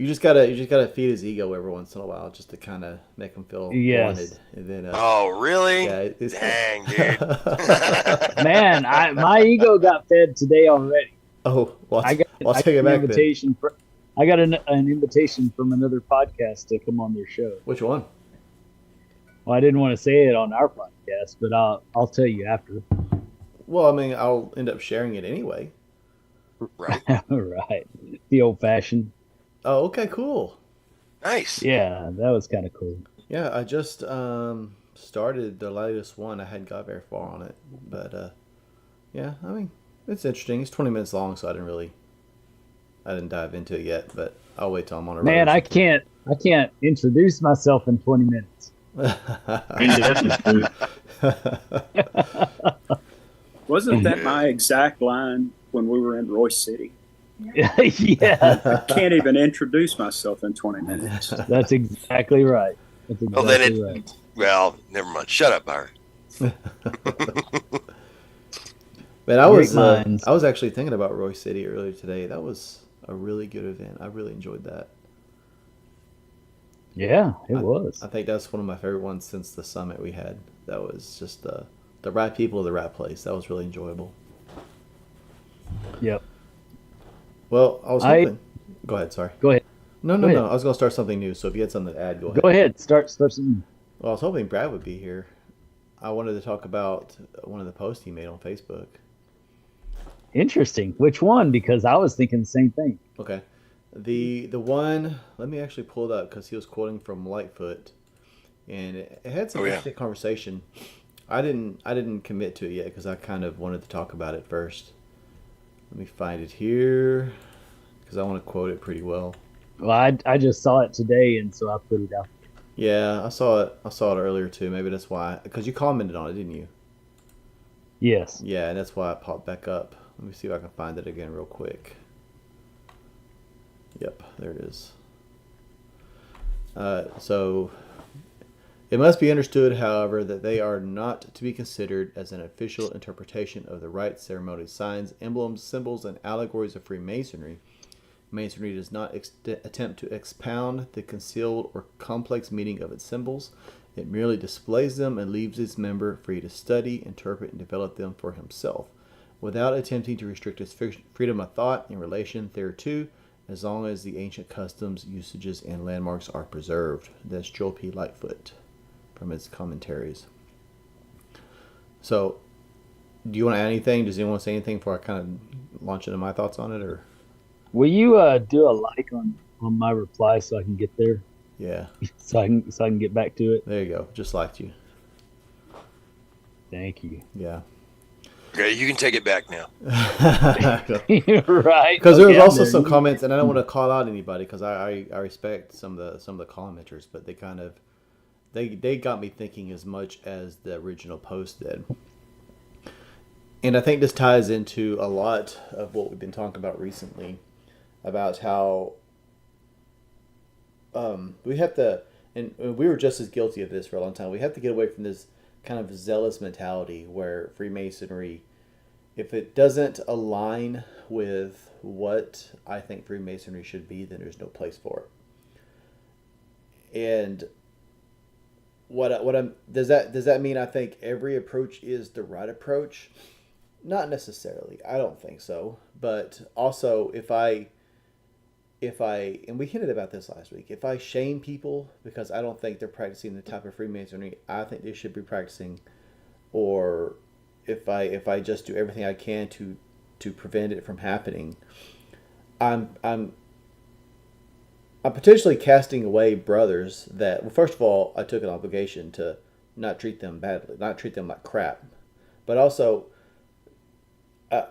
you just gotta feed his ego every once in a while, just to kind of make him feel wanted, Yes. and then Oh, yeah, really? it's kind Dang, dude. of. Man, I my ego got fed today already. Oh, well, I got I'll I got take it an back then. invitation for I got an invitation from another podcast to come on their show. Which one? Well, I didn't want to say it on our podcast, but I'll tell you after. Well, I mean, I'll end up sharing it anyway. Right. Right. The old fashioned. Oh, okay, cool. Nice. Yeah, that was kind of cool. Yeah, I just started the latest one. I hadn't got very far on it, but yeah, I mean, it's interesting. It's 20 minutes long, so I didn't dive into it yet. But I'll wait till I'm on a road or Man, something. I can't introduce myself in 20 minutes. Indefinitely. Wasn't that Yeah. my exact line when we were in Royce City? Yes, Can't even introduce myself in 20 minutes. that's exactly right. That's Well, then exactly it. right. Well, never mind. Shut up, Byron. But Great minds. I was actually thinking about Roy City earlier today. That was a really good event. I really enjoyed that. Yeah, it I, was. I think that's one of my favorite ones since the summit we had. That was just the right people, the right place. That was really enjoyable. Yep. Well, I was I hoping. Go ahead. Sorry. Go ahead. No, Go no, ahead. no. I was gonna start something new. So if you had something to add, go Go ahead. ahead. Start something. Well, I was hoping Brad would be here. I wanted to talk about one of the posts he made on Facebook. Interesting. Which one? Because I was thinking the same thing. Okay. The one. Let me actually pull it up because he was quoting from Lightfoot, and it had some Oh yeah. interesting conversation. I didn't commit to it yet because I kind of wanted to talk about it first. Let me find it here because I want to quote it pretty well. Well, I just saw it today, and so I put it out. Yeah, I saw it. I saw it earlier too. Maybe that's why. Because you commented on it, didn't you? Yes. Yeah, and that's why it popped back up. Let me see if I can find it again real quick. Yep, there it is. So it must be understood, however, that they are not to be considered as an official interpretation of the rites, ceremonies, signs, emblems, symbols, and allegories of Freemasonry. Masonry does not attempt to expound the concealed or complex meaning of its symbols. It merely displays them and leaves its member free to study, interpret, and develop them for himself, without attempting to restrict his freedom of thought in relation thereto, as long as the ancient customs, usages, and landmarks are preserved. That's Joel P. Lightfoot from his commentaries. So, do you want to add anything? Does anyone want to say anything before I kind of launch into my thoughts on it? Or Will you do a like on my reply so I can get there, yeah, so I can get back to it? there you go. Just liked you. Thank you. Yeah. Okay, you can take it back now. Right. Because there was Okay, I'm also there. some comments, and I don't want to call out anybody because I respect some of the commenters, but they kind of they got me thinking as much as the original post did. And I think this ties into a lot of what we've been talking about recently about how we have to, and we were just as guilty of this for a long time. We have to get away from this kind of zealous mentality where Freemasonry, if it doesn't align with what I think Freemasonry should be, then there's no place for it. And what I'm does that mean I think every approach is the right approach? Not necessarily. I don't think so. But also, if I and we hinted about this last week, if I shame people because I don't think they're practicing the type of Freemasonry I think they should be practicing, or if I just do everything I can to prevent it from happening, I'm I'm I'm potentially casting away brothers that, well, first of all, I took an obligation to not treat them badly, not treat them like crap, but also uh,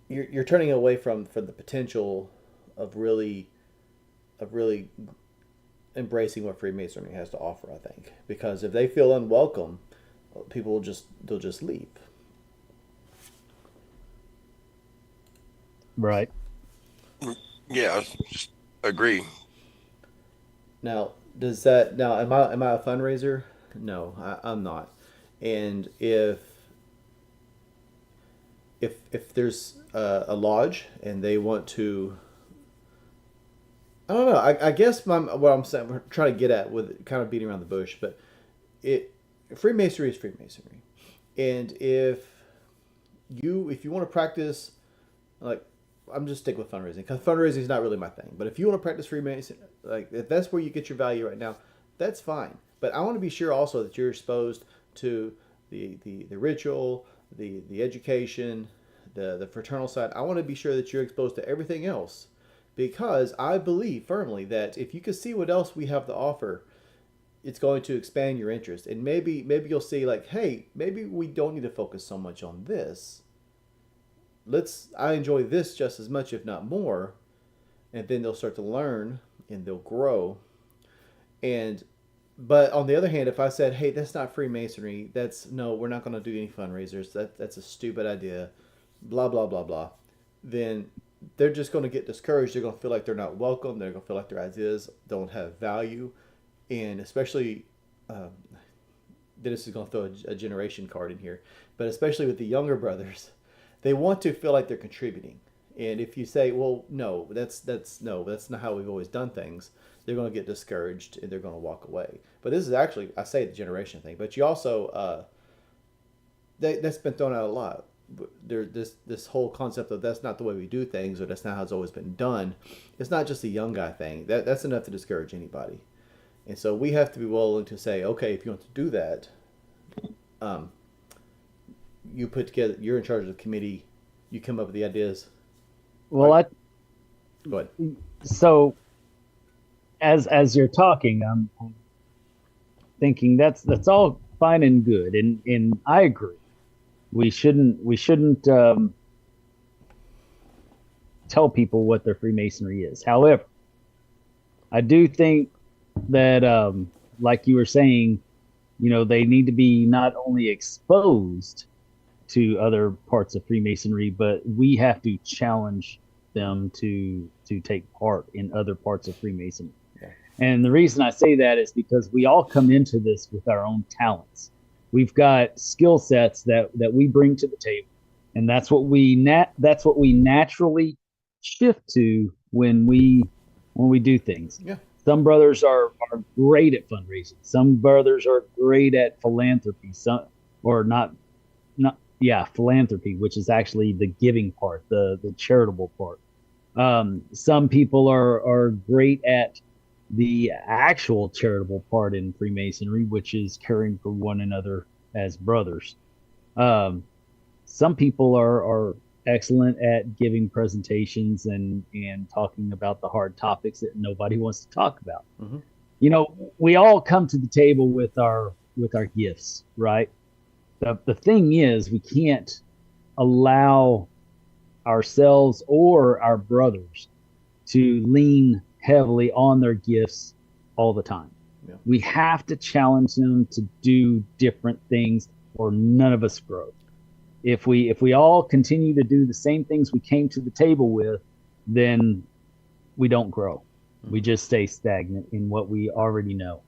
you're turning away from the potential of really embracing what Freemasonry has to offer. I think because if they feel unwelcome, people they'll just leave. Right. Yeah, just agree. Now, am I a fundraiser? No, I'm not. And if there's a lodge and they want to I don't know. I guess what I'm saying, we're trying to get at with kind of beating around the bush, but it Freemasonry is Freemasonry, and if you want to practice, like, I'm just stick with fundraising because fundraising is not really my thing. But if you want to practice Freemason, like if that's where you get your value right now, that's fine. But I want to be sure also that you're exposed to the ritual, the education, the fraternal side. I want to be sure that you're exposed to everything else, because I believe firmly that if you can see what else we have to offer, it's going to expand your interest. And maybe you'll see like, hey, maybe we don't need to focus so much on this. I enjoy this just as much, if not more. And then they'll start to learn and they'll grow. And but on the other hand, if I said, hey, that's not Freemasonry, no, we're not going to do any fundraisers. That's a stupid idea. Blah blah blah blah. Then they're just going to get discouraged. They're going to feel like they're not welcome. They're going to feel like their ideas don't have value, and especially, Dennis is going to throw a generation card in here, but especially with the younger brothers, they want to feel like they're contributing. And if you say, well, no, that's not how we've always done things, they're going to get discouraged and they're going to walk away. But this is actually, I say the generation thing, but you also that's been thrown out a lot. This whole concept of that's not the way we do things, or that's not how it's always been done. It's not just a young guy thing. That's enough to discourage anybody. And so we have to be willing to say, okay, if you want to do that, you put together. You're in charge of the committee. You come up with the ideas. Well, Go ahead. so as you're talking, I'm thinking that's all fine and good, and I agree. We shouldn't tell people what their Freemasonry is. However, I do think that, like you were saying, they need to be not only exposed to other parts of Freemasonry, but we have to challenge them to take part in other parts of Freemasonry. Yeah. And the reason I say that is because we all come into this with our own talents. We've got skill sets that we bring to the table, and that's what we naturally shift to when we do things. Yeah. Some brothers are great at fundraising. Some brothers are great at philanthropy. Philanthropy, which is actually the giving part, the charitable part. Some people are great at the actual charitable part in Freemasonry, which is caring for one another as brothers. Some people are excellent at giving presentations and talking about the hard topics that nobody wants to talk about. Mm-hmm. We all come to the table with our gifts, right? The thing is, we can't allow ourselves or our brothers to lean heavily on their gifts all the time. Yeah. We have to challenge them to do different things, or none of us grow. If we all continue to do the same things we came to the table with, then we don't grow. We just stay stagnant in what we already know.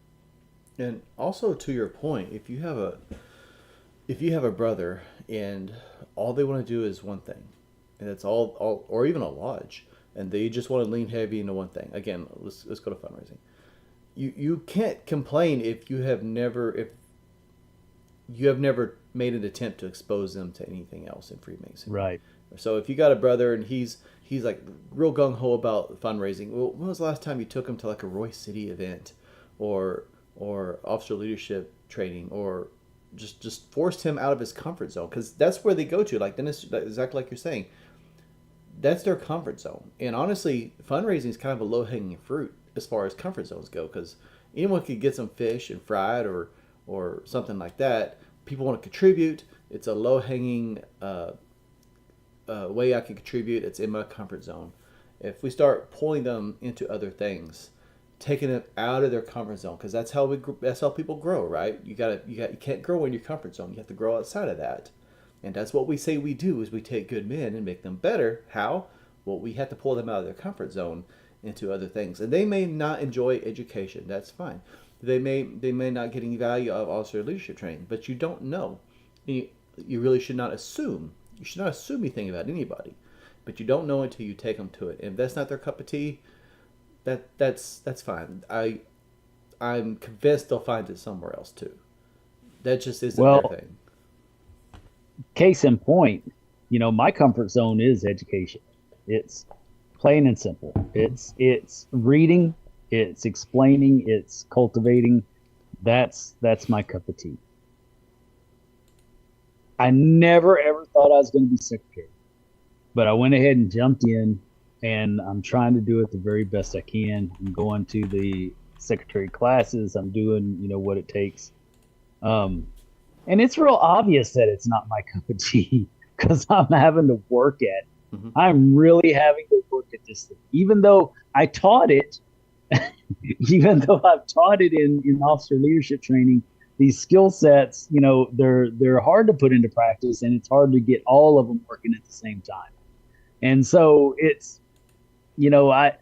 And also, to your point, if you have a brother and all they want to do is one thing, and it's all or even a lodge, and they just want to lean heavy into one thing. Again, let's go to fundraising. You can't complain if you have never made an attempt to expose them to anything else in Freemasonry. Right. So if you got a brother and he's like real gung ho about fundraising, well, when was the last time you took him to like a Roy City event, or officer leadership training, or just forced him out of his comfort zone? Because that's where they go to. Like Dennis, exactly like you're saying, that's their comfort zone. And honestly, fundraising is kind of a low hanging fruit as far as comfort zones go, because anyone could get some fish and fried or something like that. People want to contribute. It's a low hanging way I can contribute. It's in my comfort zone. If we start pulling them into other things, taking them out of their comfort zone, because that's how people grow, right? You can't grow in your comfort zone. You have to grow outside of that, and that's what we say we do. Is we take good men and make them better. How? Well, we have to pull them out of their comfort zone into other things, and they may not enjoy education. That's fine. They may not get any value out of officer leadership training, but you don't know. You really should not assume. You should not assume anything about anybody, but you don't know until you take them to it. And if that's not their cup of tea, that's fine. I'm convinced they'll find it somewhere else too. That just isn't their Well, thing. case in point, my comfort zone is education. It's plain and simple. It's reading, it's explaining, it's cultivating. That's my cup of tea. I never ever thought I was going to be secretary, but I went ahead and jumped in, and I'm trying to do it the very best I can. I'm going to the secretary classes. I'm doing, what it takes. And it's real obvious that it's not my cup of tea because I'm having to work at it. Mm-hmm. I'm really having to work at this thing. Even though I taught it, even though I've taught it in officer leadership training, these skill sets, they're hard to put into practice, and it's hard to get all of them working at the same time. And so it's, I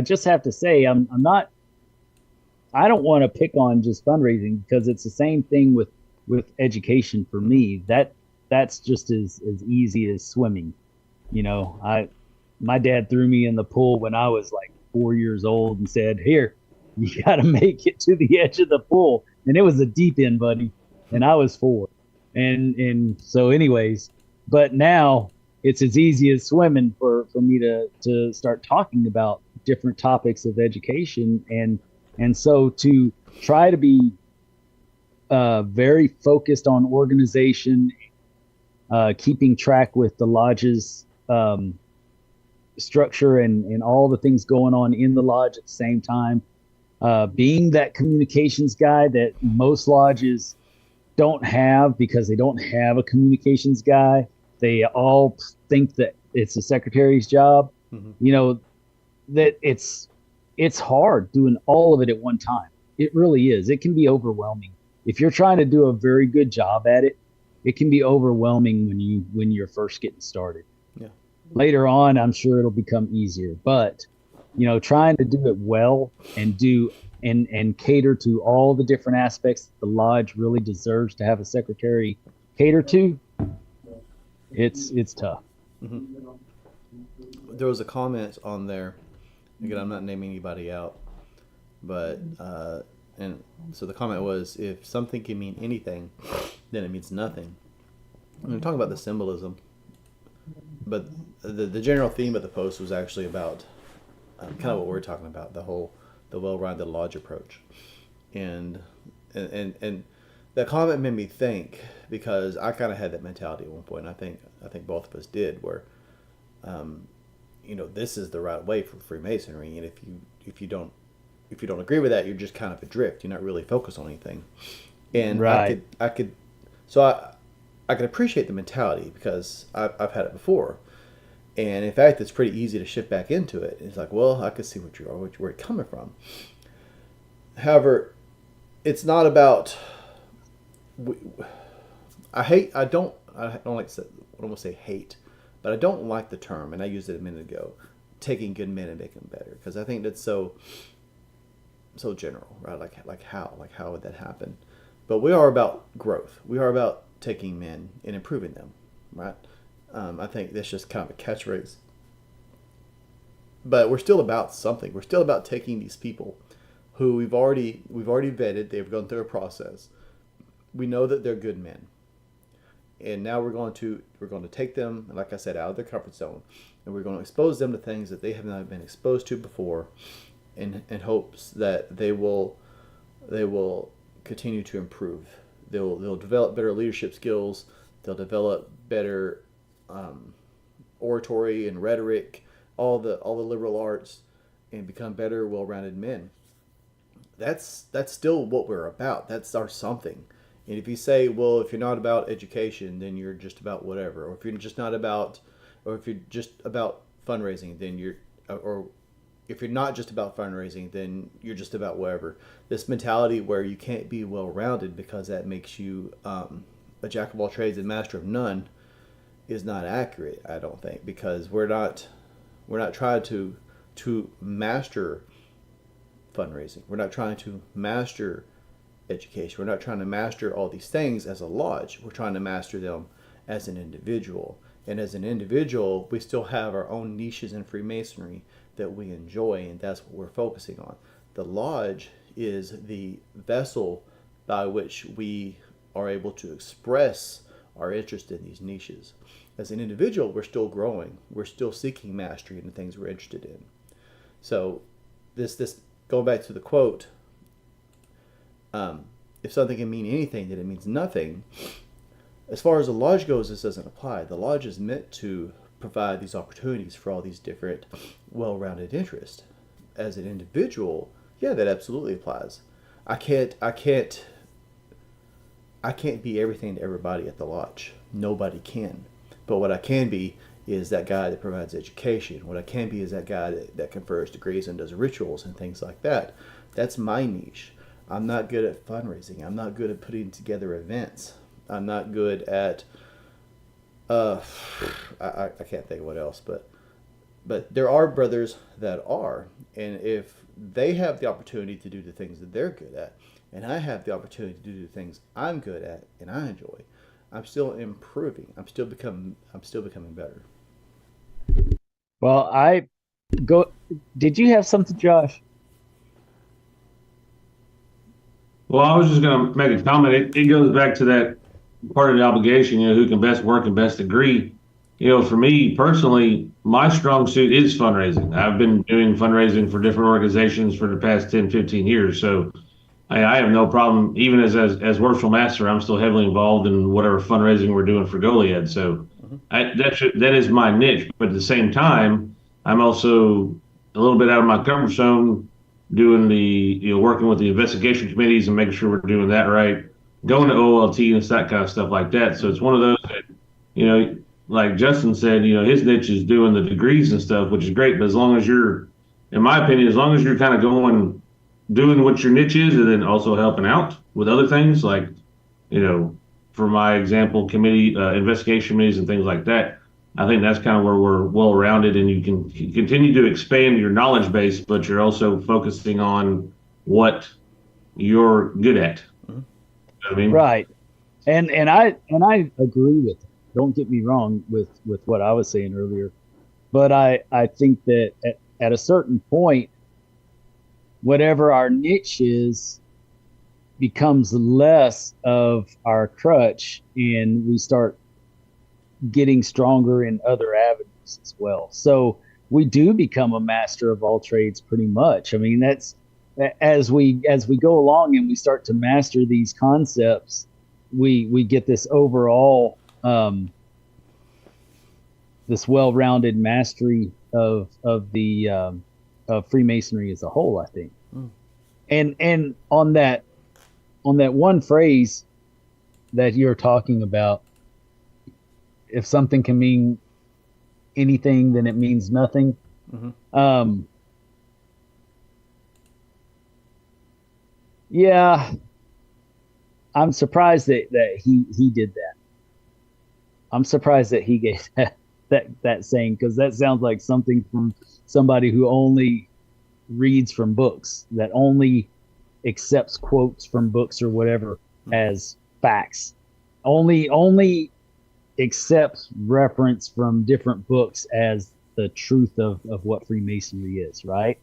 just have to say, I don't want to pick on just fundraising because it's the same thing with education for me. That's just as easy as swimming. My dad threw me in the pool when I was like 4 years old and said, "Here, you got to make it to the edge of the pool." And it was a deep end, buddy. And I was 4. And so anyways, but now it's as easy as swimming for me to start talking about different topics of education. And so to try to be very focused on organization, keeping track with the lodge's structure and all the things going on in the lodge at the same time, being that communications guy that most lodges don't have because they don't have a communications guy. They all think that it's the secretary's job. Mm-hmm. That it's hard doing all of it at one time. It really is. It can be overwhelming. If you're trying to do a very good job at it, it can be overwhelming when you're first getting started. Yeah. Later on, I'm sure it'll become easier. But trying to do it well and cater to all the different aspects that the lodge really deserves to have a secretary cater to, it's tough. Mm-hmm. There was a comment on there. Again, I'm not naming anybody out, but and so the comment was, if something can mean anything, then it means nothing. And we're talking about the symbolism, but the general theme of the post was actually about kind of what we're talking about, the well-rounded lodge approach, and that comment made me think, because I kind of had that mentality at one point. And I think both of us did, where this is the right way for Freemasonry, and if you don't agree with that, you're just kind of adrift. You're not really focused on anything. And right. I could appreciate the mentality because I've had it before, and in fact, it's pretty easy to shift back into it. It's like, well, I could see where you're coming from. However, it's not about. I don't like to say, I don't want to say hate, but I don't like the term, and I used it a minute ago, taking good men and making them better, because I think that's so general, right? Like how would that happen? But we are about growth. We are about taking men and improving them, right? I think that's just kind of a catchphrase, but we're still about something. We're still about taking these people who we've already vetted. They've gone through a process. We know that they're good men, and now we're going to take them, like I said, out of their comfort zone, and we're going to expose them to things that they have not been exposed to before, in hopes that they will continue to improve. They'll develop better leadership skills. They'll develop better oratory and rhetoric, all the liberal arts, and become better, well-rounded men. That's still what we're about. That's our something. And if you say, well, if you're not about education, then you're just about whatever, or if you're just about fundraising, then if you're not just about fundraising, then you're just about whatever. This mentality where you can't be well-rounded because that makes you a jack of all trades and master of none is not accurate, I don't think, because we're not trying to master fundraising. We're not trying to master education. We're not trying to master all these things as a lodge. We're trying to master them as an individual. And as an individual, we still have our own niches in Freemasonry that we enjoy, and that's what we're focusing on. The lodge is the vessel by which we are able to express our interest in these niches. As an individual, we're still growing. We're still seeking mastery in the things we're interested in. So this going back to the quote, if something can mean anything, then it means nothing. As far as the lodge goes, this doesn't apply. The lodge is meant to provide these opportunities for all these different well-rounded interests. As an individual, yeah, that absolutely applies. I can't be everything to everybody at the lodge. Nobody can. But what I can be is that guy that provides education. What I can be is that guy that confers degrees and does rituals and things like that. That's my niche. I'm not good at fundraising. I'm not good at putting together events. I'm not good at I can't think of what else, but there are brothers that are, and if they have the opportunity to do the things that they're good at, and I have the opportunity to do the things I'm good at and I enjoy, I'm still improving. I'm still becoming better. Well, did you have something, Josh? Well, I was just going to make a comment. It goes back to that part of the obligation, who can best work and best agree. For me personally, my strong suit is fundraising. I've been doing fundraising for different organizations for the past 10, 15 years. So I have no problem, even as worshipful master, I'm still heavily involved in whatever fundraising we're doing for Goliad. So that is my niche. But at the same time, I'm also a little bit out of my comfort zone doing the, working with the investigation committees and making sure we're doing that right, going to OLT and it's that kind of stuff like that. So it's one of those that, like Justin said, his niche is doing the degrees and stuff, which is great. But as long as you're, in my opinion, as long as you're kind of doing what your niche is and then also helping out with other things, like, for my example, investigation committees and things like that, I think that's kind of where we're well-rounded, and you can continue to expand your knowledge base, but you're also focusing on what you're good at. Mm-hmm. You know what I mean? Right. And I agree with it. Don't get me wrong with what I was saying earlier, but I think that at a certain point, whatever our niche is becomes less of our crutch, and we start getting stronger in other avenues as well. So we do become a master of all trades pretty much. I mean, that's as we go along and we start to master these concepts, we get this overall this well-rounded mastery of Freemasonry as a whole, I think. And on that one phrase that you're talking about, if something can mean anything, then it means nothing. Mm-hmm. Yeah, I'm surprised that he did that. I'm surprised that he gave that saying, because that sounds like something from somebody who only reads from books, that only accepts quotes from books or whatever as facts, only accepts reference from different books as the truth of what Freemasonry is, right?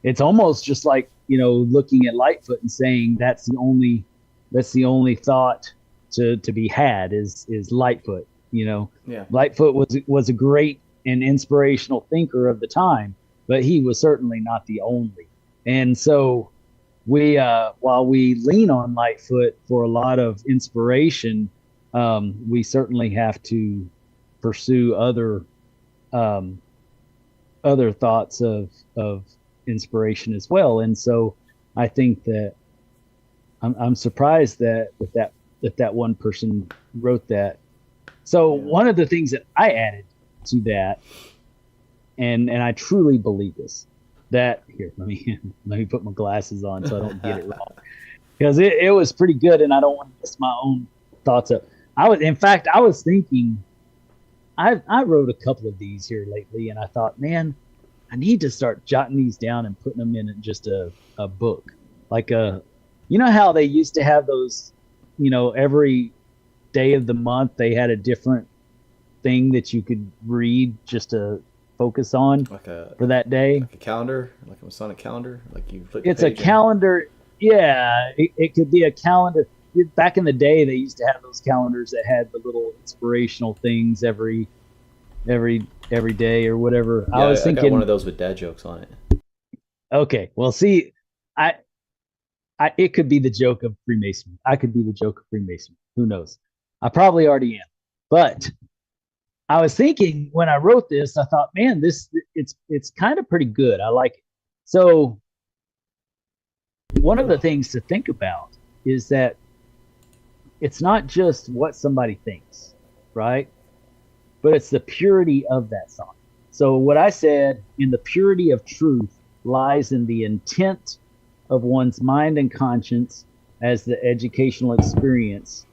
It's almost just like, looking at Lightfoot and saying that's the only thought to be had is Lightfoot. Yeah. Lightfoot was a great and inspirational thinker of the time, but he was certainly not the only. And so we, while we lean on Lightfoot for a lot of inspiration, we certainly have to pursue other thoughts of inspiration as well. And so I think that I'm surprised that that one person wrote that. So one of the things that I added to that, and I truly believe this, that here, let me put my glasses on so I don't get it wrong, because it was pretty good, and I don't want to mess my own thoughts up. I was thinking, I wrote a couple of these here lately, and I thought, man, I need to start jotting these down and putting them in just a book, like how they used to have those, every day of the month they had a different thing that you could read just to focus on Like a for that day. like a calendar, like a Masonic calendar, like you flip It's the a page calendar. Yeah, it could be a calendar. Back in the day, they used to have those calendars that had the little inspirational things every day or whatever. Yeah, I was I got thinking, one of those with dad jokes on it. okay, well, see, I, it could be the joke of Freemasonry. I could be the joke of Freemasonry. Who knows? I probably already am. But I was thinking when I wrote this, I thought, man, it's kind of pretty good. I like it. So one of the things to think about is that it's not just what somebody thinks, right? But it's the purity of that thought. So what I said, in the purity of truth lies in the intent of one's mind and conscience as the educational experience.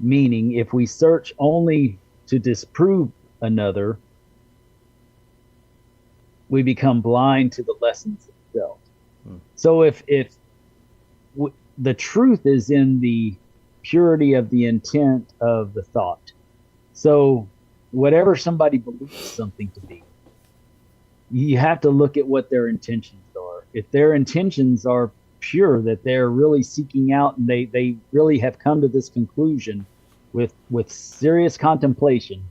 Meaning, if we search only to disprove another, we become blind to the lessons themselves. So if the truth is in the purity of the intent of the thought. So whatever somebody believes something to be, you have to look at what their intentions are. If their intentions are pure, that they're really seeking out and they really have come to this conclusion with serious contemplation,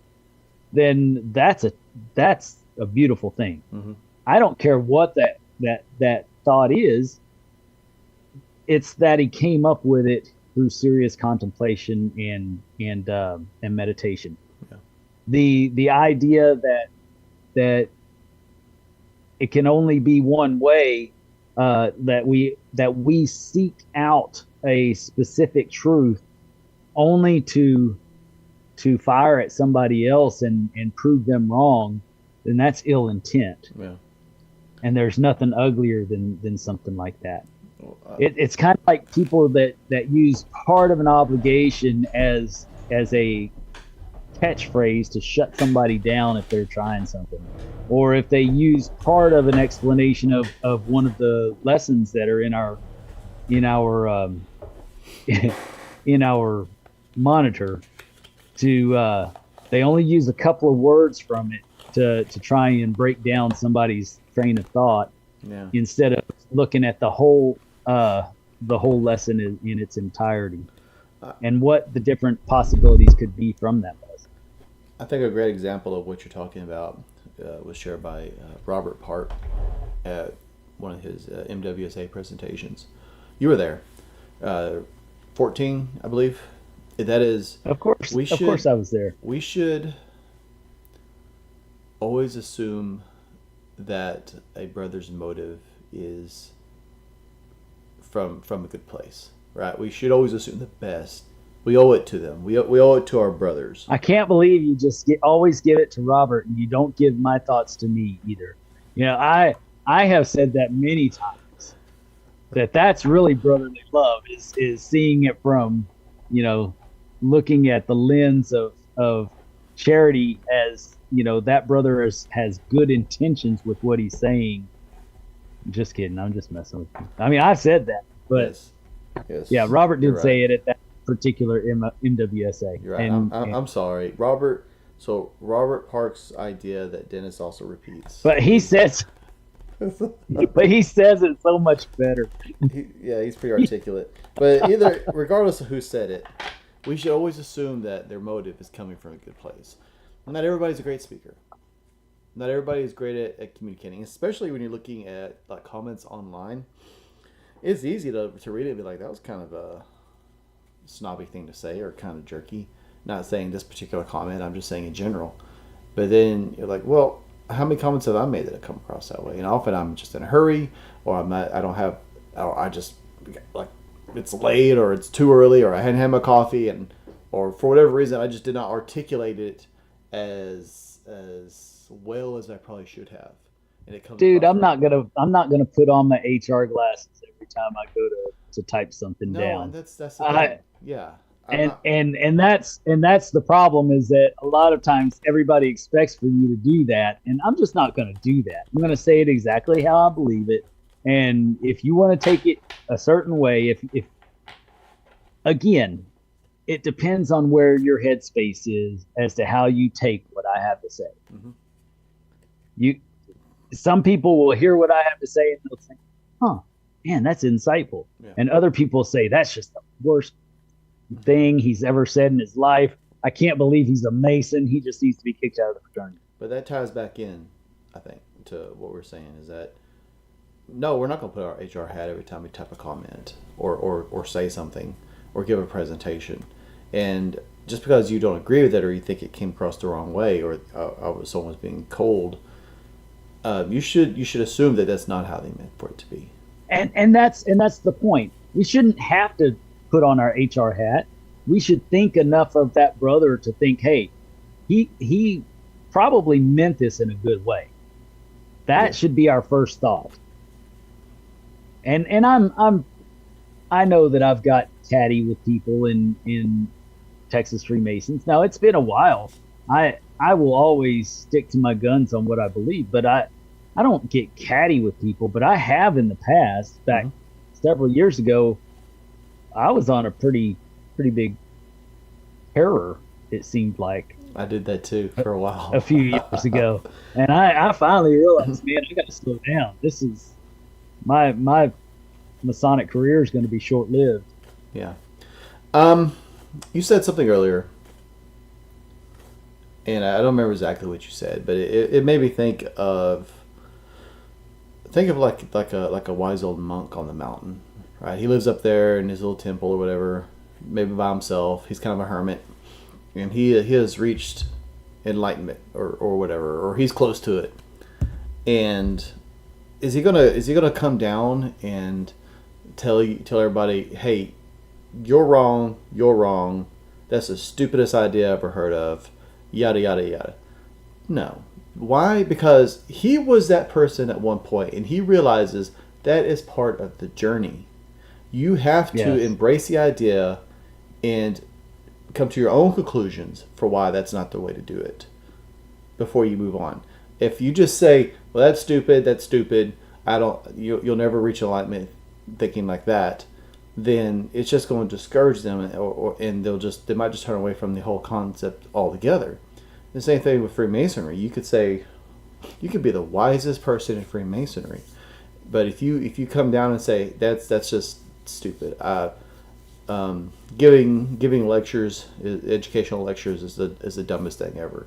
then that's a beautiful thing. Mm-hmm. I don't care what that thought is. It's that he came up with it through serious contemplation and meditation. Yeah. The idea that it can only be one way, that we seek out a specific truth only to fire at somebody else and prove them wrong, then that's ill intent. Yeah. And there's nothing uglier than something like that. Well, It's kind of like people that use part of an obligation as a catchphrase to shut somebody down if they're trying something, or if they use part of an explanation of one of the lessons that are in our in our monitor to they only use a couple of words from it to try and break down somebody's train of thought, yeah. instead of looking at the whole lesson in its entirety, and what the different possibilities could be from that lesson. I think a great example of what you're talking about was shared by Robert Park at one of his MWSA presentations. You were there. 14, I believe. That is... Of course I was there. We should always assume that a brother's motive is from a good place, right? We should always assume the best. We owe it to them. We owe it to our brothers. I can't believe you just always give it to Robert and you don't give my thoughts to me either. I have said that many times, that's really brotherly love is seeing it from, looking at the lens of charity, as that brother has good intentions with what he's saying. I'm just kidding. I'm just messing with you. I mean, I said that, but yes. Yeah, Robert did You're say right. it at that particular MWSA. You're right. I'm sorry, Robert. So Robert Park's idea that Dennis also repeats. But he says it so much better. He's pretty articulate. But regardless of who said it, we should always assume that their motive is coming from a good place. Not everybody's a great speaker. Not everybody is great at communicating, especially when you're looking at like comments online. It's easy to read it and be like, that was kind of a snobby thing to say, or kind of jerky. Not saying this particular comment, I'm just saying in general. But then you're like, well, how many comments have I made that have come across that way? And often I'm just in a hurry, or I just like, it's late, or it's too early, or I hadn't had my coffee, or for whatever reason I just did not articulate it as well as I probably should have. And it comes. Dude, I'm not gonna put on my HR glasses every time I go to type something down. No, that's the thing. Yeah. And that's the problem, is that a lot of times everybody expects for you to do that, and I'm just not going to do that. I'm going to say it exactly how I believe it, and if you want to take it a certain way, if again, it depends on where your headspace is as to how you take what I have to say. Mhm. You, some people will hear what I have to say and they'll think, "Huh, man, that's insightful," Yeah. and other people say that's just the worst thing he's ever said in his life. I can't believe he's a Mason. He just needs to be kicked out of the fraternity. But that ties back in, I think, to what we're saying is that no, we're not going to put our HR hat every time we type a comment or say something or give a presentation. And just because you don't agree with it or you think it came across the wrong way or someone was being cold, you should assume that that's not how they meant for it to be. And that's the point. We shouldn't have to put on our HR hat. We should think enough of that brother to think, hey, he probably meant this in a good way. That should be our first thought. And I know that I've got catty with people in Texas Freemasons. Now it's been a while. I will always stick to my guns on what I believe, but I don't get catty with people, but I have in the past. Back several years ago, I was on a pretty big terror, it seemed like. I did that too for a while. A few years ago. And I finally realized, man, I got to slow down. This is my Masonic career is going to be short-lived. Yeah. You said something earlier, and I don't remember exactly what you said, but it made me think of like a wise old monk on the mountain, right? He lives up there in his little temple or whatever, maybe by himself. He's kind of a hermit, and he has reached enlightenment or whatever, or he's close to it. And is he gonna come down and tell everybody, hey, you're wrong, that's the stupidest idea I've ever heard of, yada yada yada? No. Why? Because he was that person at one point, and he realizes that is part of the journey. You have to embrace the idea and come to your own conclusions for why that's not the way to do it before you move on. If you just say, well, that's stupid, you'll never reach enlightenment thinking like that, then it's just going to discourage them, and they might just turn away from the whole concept altogether. The same thing with Freemasonry. You could say, you could be the wisest person in Freemasonry, but if you come down and say that's just stupid, giving lectures, educational lectures, is the dumbest thing ever.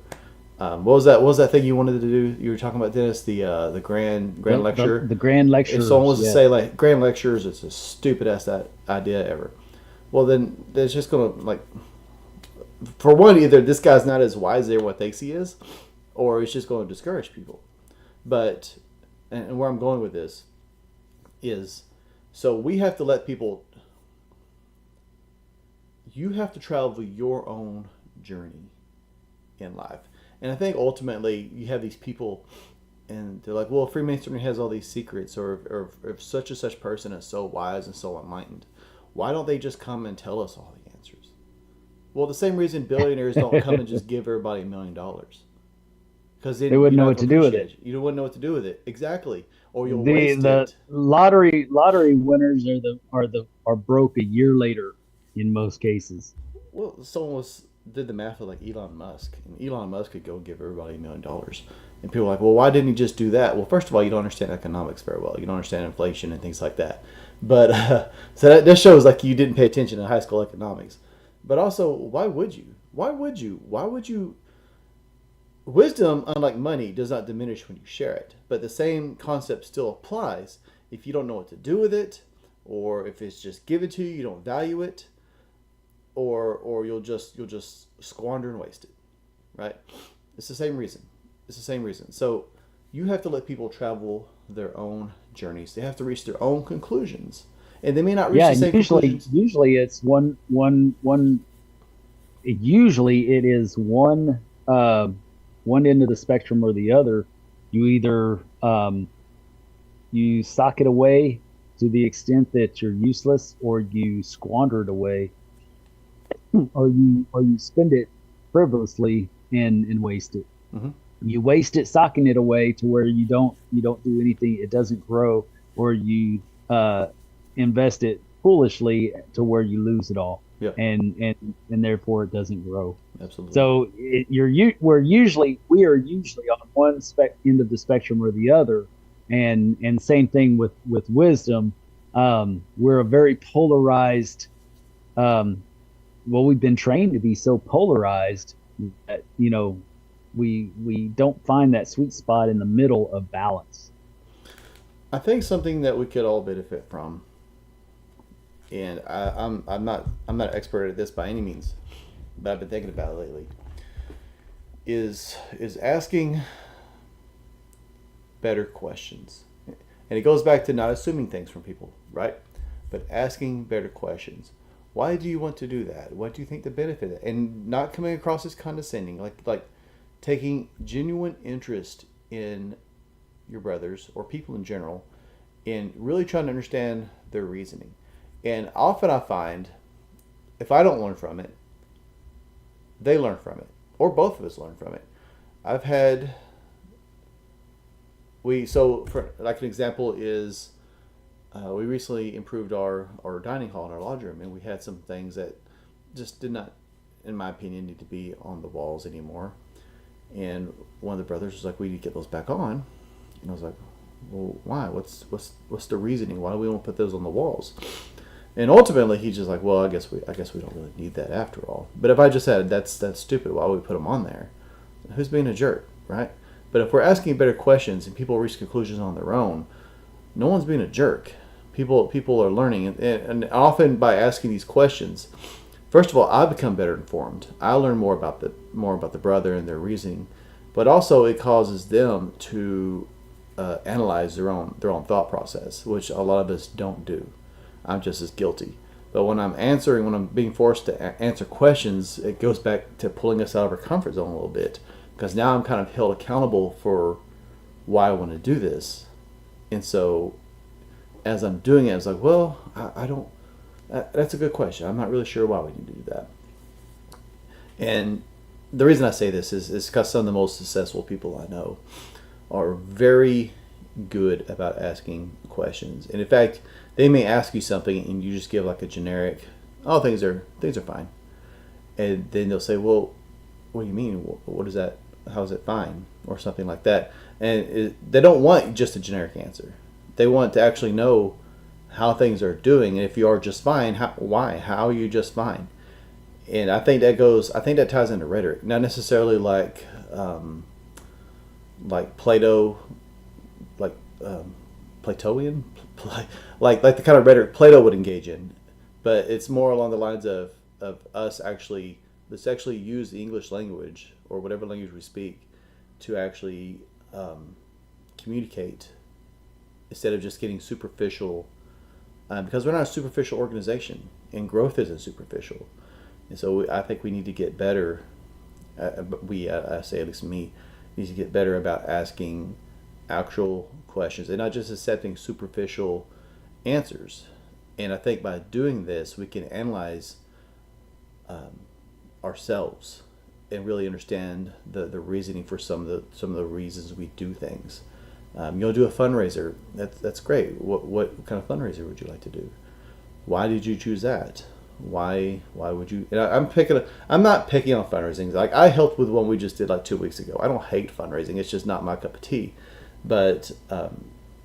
What was that thing you wanted to do? You were talking about, Dennis, the grand lecture. The grand lecture. If someone was to say like grand lectures, it's the stupidest idea ever. Well, then it's just gonna, like, for one, either this guy's not as wise as everyone thinks he is, or it's just going to discourage people. But and where I'm going with this is, so we have to let people. You have to travel your own journey in life. And I think ultimately you have these people and they're like, well, Freemasonry has all these secrets, or if such and such person is so wise and so enlightened, why don't they just come and tell us all the answers? Well, the same reason billionaires don't come and just give everybody $1 million. Because they wouldn't know what to do with it. You wouldn't know what to do with it. Exactly. Or you'll waste it. The lottery winners are broke a year later in most cases. Well, someone did the math of like Elon Musk, and Elon Musk could go give everybody $1 million, and people are like, well, why didn't he just do that? Well, first of all, you don't understand economics very well. You don't understand inflation and things like that. But so that shows like you didn't pay attention in high school economics. But also, why would you? Wisdom, unlike money, does not diminish when you share it. But the same concept still applies. If you don't know what to do with it, or if it's just given to you, you don't value it, or you'll just squander and waste it, right? It's the same reason. So you have to let people travel their own journeys. They have to reach their own conclusions, and they may not reach the same conclusions. Usually it's one. Usually it is one end of the spectrum or the other. You either you sock it away to the extent that you're useless, or you squander it away, or you spend it frivolously and waste it. Mm-hmm. You waste it socking it away to where you don't do anything, it doesn't grow, or you invest it foolishly to where you lose it all. Yep. and therefore it doesn't grow. Absolutely. So we are usually on one end of the spectrum or the other, and same thing with wisdom. We're a very polarized. Well, we've been trained to be so polarized that we don't find that sweet spot in the middle of balance. I think something that we could all benefit from, and I'm not an expert at this by any means, but I've been thinking about it lately. Is asking better questions, and it goes back to not assuming things from people, right? But asking better questions. Why do you want to do that? What do you think the benefit is? And not coming across as condescending, like taking genuine interest in your brothers or people in general, and really trying to understand their reasoning. And often I find, if I don't learn from it, they learn from it, or both of us learn from it. I've had for like an example is we recently improved our dining hall and our lodge room, and we had some things that just did not, in my opinion, need to be on the walls anymore. And one of the brothers was like, "We need to get those back on," and I was like, "Well, why? What's the reasoning? Why do we want to put those on the walls?" And ultimately, he's just like, "Well, I guess we don't really need that after all." But if I just said that's stupid, why would we put them on there? Who's being a jerk, right? But if we're asking better questions and people reach conclusions on their own, no one's being a jerk. People are learning, and often by asking these questions, first of all, I become better informed. I learn more about the brother and their reasoning, but also it causes them to analyze their own thought process, which a lot of us don't do. I'm just as guilty. But when I'm being forced to answer questions, it goes back to pulling us out of our comfort zone a little bit, because now I'm kind of held accountable for why I want to do this, and so as I'm doing it, I was like, well, I don't. That's a good question. I'm not really sure why we need to do that. And the reason I say this is because some of the most successful people I know are very good about asking questions. And in fact, they may ask you something and you just give like a generic, "Oh, things are fine," and then they'll say, "Well, what do you mean? What is that? How is it fine?" or something like that. And they don't want just a generic answer. They want to actually know how things are doing, and if you are just fine, why? How are you just fine? And I think that ties into rhetoric, not necessarily like Plato, like Platonian, like the kind of rhetoric Plato would engage in, but it's more along the lines of us actually let's actually use the English language or whatever language we speak to actually communicate, instead of just getting superficial, because we're not a superficial organization, and growth isn't superficial. And so I think we need to get better. I say, at least me, need to get better about asking actual questions and not just accepting superficial answers. And I think by doing this, we can analyze ourselves and really understand the reasoning for some of the reasons we do things. You'll do a fundraiser. That's great. What kind of fundraiser would you like to do? Why did you choose that? Why would you? And I'm not picking on fundraising. Like, I helped with one we just did like 2 weeks ago. I don't hate fundraising. It's just not my cup of tea. But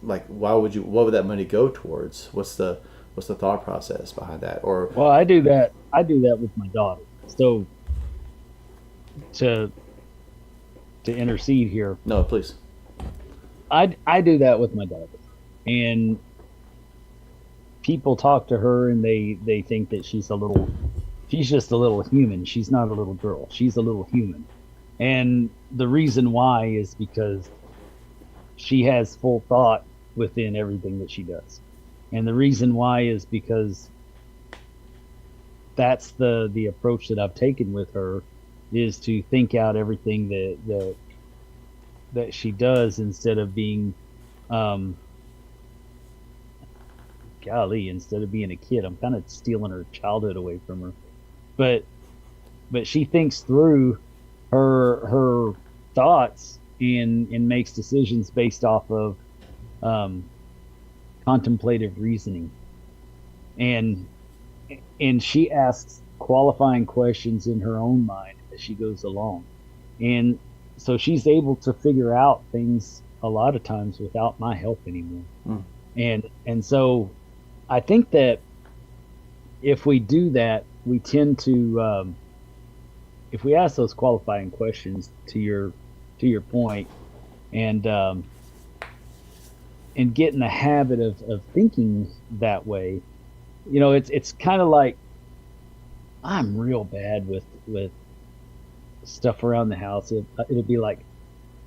what would that money go towards? What's the thought process behind that? Or, well, I do that with my daughter. So to intercede here. No, please. I do that with my daughter, and people talk to her and they think that she's just a little human. She's not a little girl. She's a little human. And the reason why is because she has full thought within everything that she does. And the reason why is because that's the approach that I've taken with her, is to think out everything that she does, instead of being instead of being a kid. I'm kind of stealing her childhood away from her. But she thinks through her thoughts and makes decisions based off of contemplative reasoning. And she asks qualifying questions in her own mind as she goes along. And so she's able to figure out things a lot of times without my help anymore. Mm. And so I think that if we do that, we tend to, if we ask those qualifying questions to your point, and get in the habit of thinking that way, it's kind of like, I'm real bad with stuff around the house. It'll be like,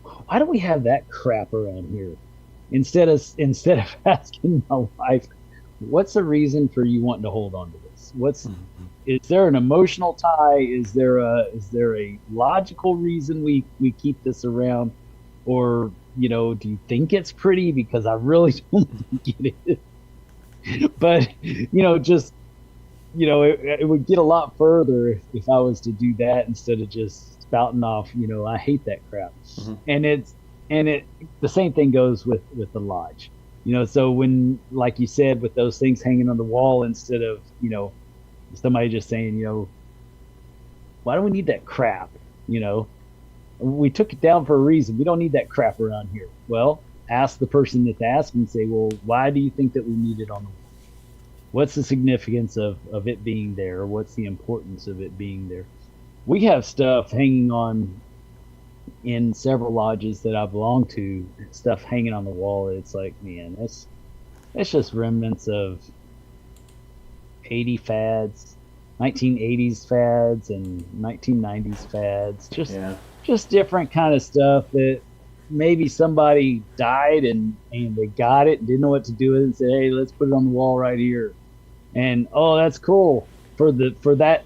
why do we have that crap around here? Instead of asking my wife, what's the reason for you wanting to hold on to this? Is there an emotional tie? Is there a logical reason we keep this around? Or, do you think it's pretty? Because I really don't think it is. But, it would get a lot further if I was to do that instead of just spouting off, I hate that crap. Mm-hmm. And the same thing goes with the lodge. So when, like you said, with those things hanging on the wall, instead of, somebody just saying, why do we need that crap? We took it down for a reason. We don't need that crap around here. Well, ask the person that's asking, say, well, why do you think that we need it on the wall? What's the significance of it being there? What's the importance of it being there? We have stuff hanging on in several lodges that I belong to, stuff hanging on the wall. It's like, man, it's just remnants of 80 fads, 1980s fads and 1990s fads. Just different kind of stuff that maybe somebody died and they got it and didn't know what to do with it and said, hey, let's put it on the wall right here. And oh, that's cool for that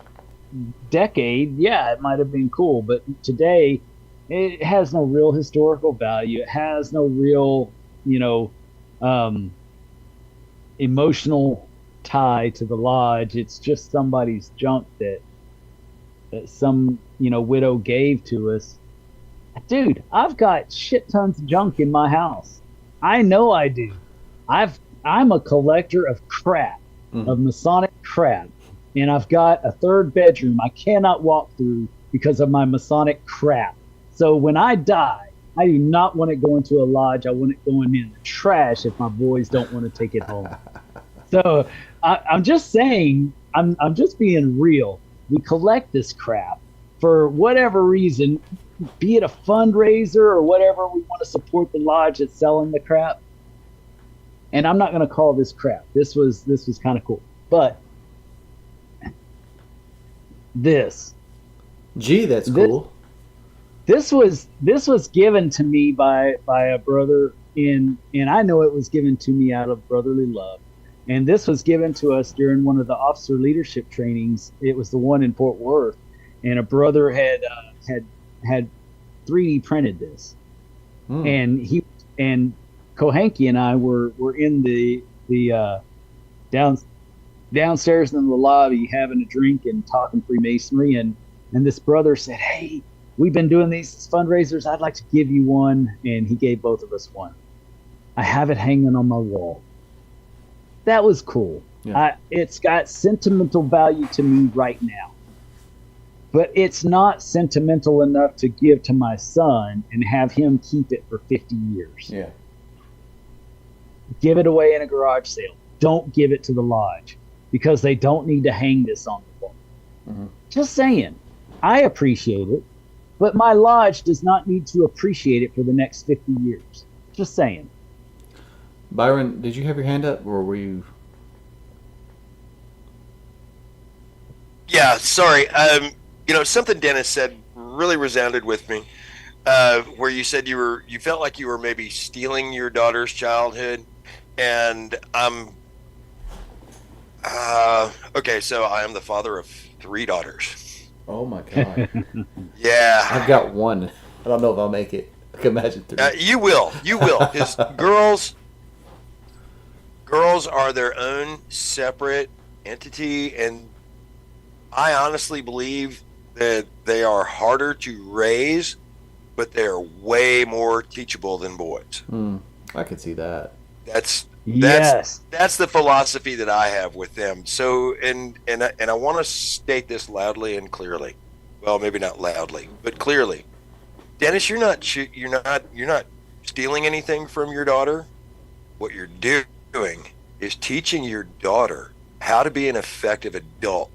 decade. Yeah, it might have been cool, but today it has no real historical value. It has no real, emotional tie to the lodge. It's just somebody's junk that some, widow gave to us. Dude, I've got shit tons of junk in my house. I know I do. I'm a collector of crap, of Masonic crap. And I've got a third bedroom I cannot walk through because of my Masonic crap. So when I die, I do not want it going to a lodge. I want it going in the trash if my boys don't want to take it home. So I'm just saying, I'm just being real. We collect this crap for whatever reason, be it a fundraiser or whatever. We want to support the lodge that's selling the crap. And I'm not going to call this crap. This was kind of cool. But that's cool. This was given to me by a brother and I know it was given to me out of brotherly love. And this was given to us during one of the officer leadership trainings. It was the one in Fort Worth, and a brother had 3D printed this, and Kohanke and I were in the downstairs in the lobby having a drink and talking Freemasonry, and this brother said, "Hey, we've been doing these fundraisers. I'd like to give you one," and he gave both of us one. I have it hanging on my wall. That was cool. Yeah. It's got sentimental value to me right now. But it's not sentimental enough to give to my son and have him keep it for 50 years. Yeah. Give it away in a garage sale. Don't give it to the lodge because they don't need to hang this on the wall. Mm-hmm. Just saying. I appreciate it, but my lodge does not need to appreciate it for the next 50 years. Just saying. Byron, did you have your hand up, or were you? Yeah, sorry. Something Dennis said really resounded with me, where you said you felt like you were maybe stealing your daughter's childhood, and okay, so I am the father of 3 daughters. Oh my God. Yeah. I've got one. I don't know if I'll make it. I can imagine 3. You will. Because girls are their own separate entity, and I honestly believe that they are harder to raise, but they're way more teachable than boys. I could see that. Yes. That's the philosophy that I have with them. So, and I want to state this loudly and clearly. Well, maybe not loudly, but clearly. Dennis, you're not stealing anything from your daughter. What you're doing is teaching your daughter how to be an effective adult.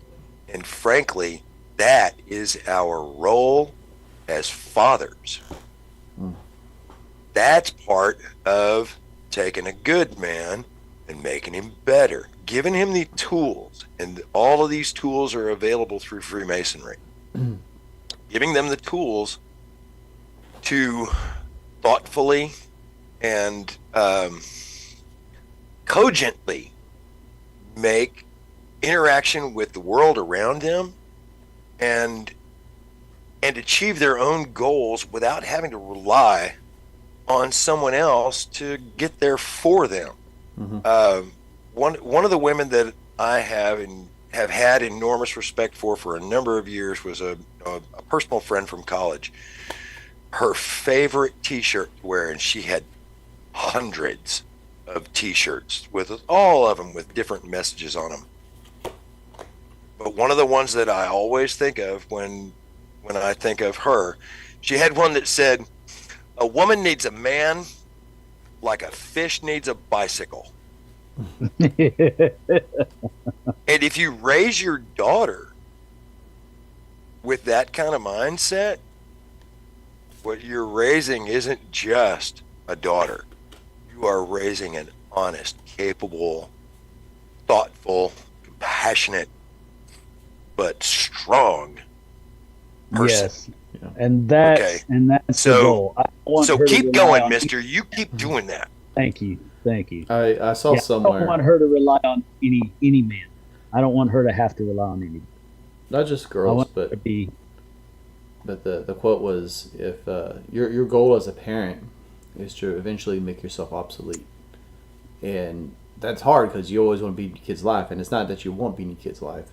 And frankly, that is our role as fathers. That's part of taking a good man and making him better, giving him the tools. And all of these tools are available through Freemasonry. Giving them the tools to thoughtfully and cogently make interaction with the world around them and achieve their own goals without having to rely on someone else to get there for them. One of the women that I have had enormous respect for a number of years was a personal friend from college. Her favorite T-shirt to wear, and she had hundreds of T-shirts with all of them with different messages on them. But one of the ones that I always think of when I think of her, she had one that said, "A woman needs a man like a fish needs a bicycle." And if you raise your daughter with that kind of mindset, what you're raising isn't just a daughter. You are raising an honest, capable, thoughtful, compassionate, but strong person. Yes. Yeah. And that's the goal. So keep going, mister. You keep doing that. Thank you. I saw somewhere. I don't want her to rely on any man. I don't want her to have to rely on any. Not just girls, but the quote was, if your goal as a parent is to eventually make yourself obsolete, and that's hard because you always want to be in your kid's life, and it's not that you won't be in your kid's life,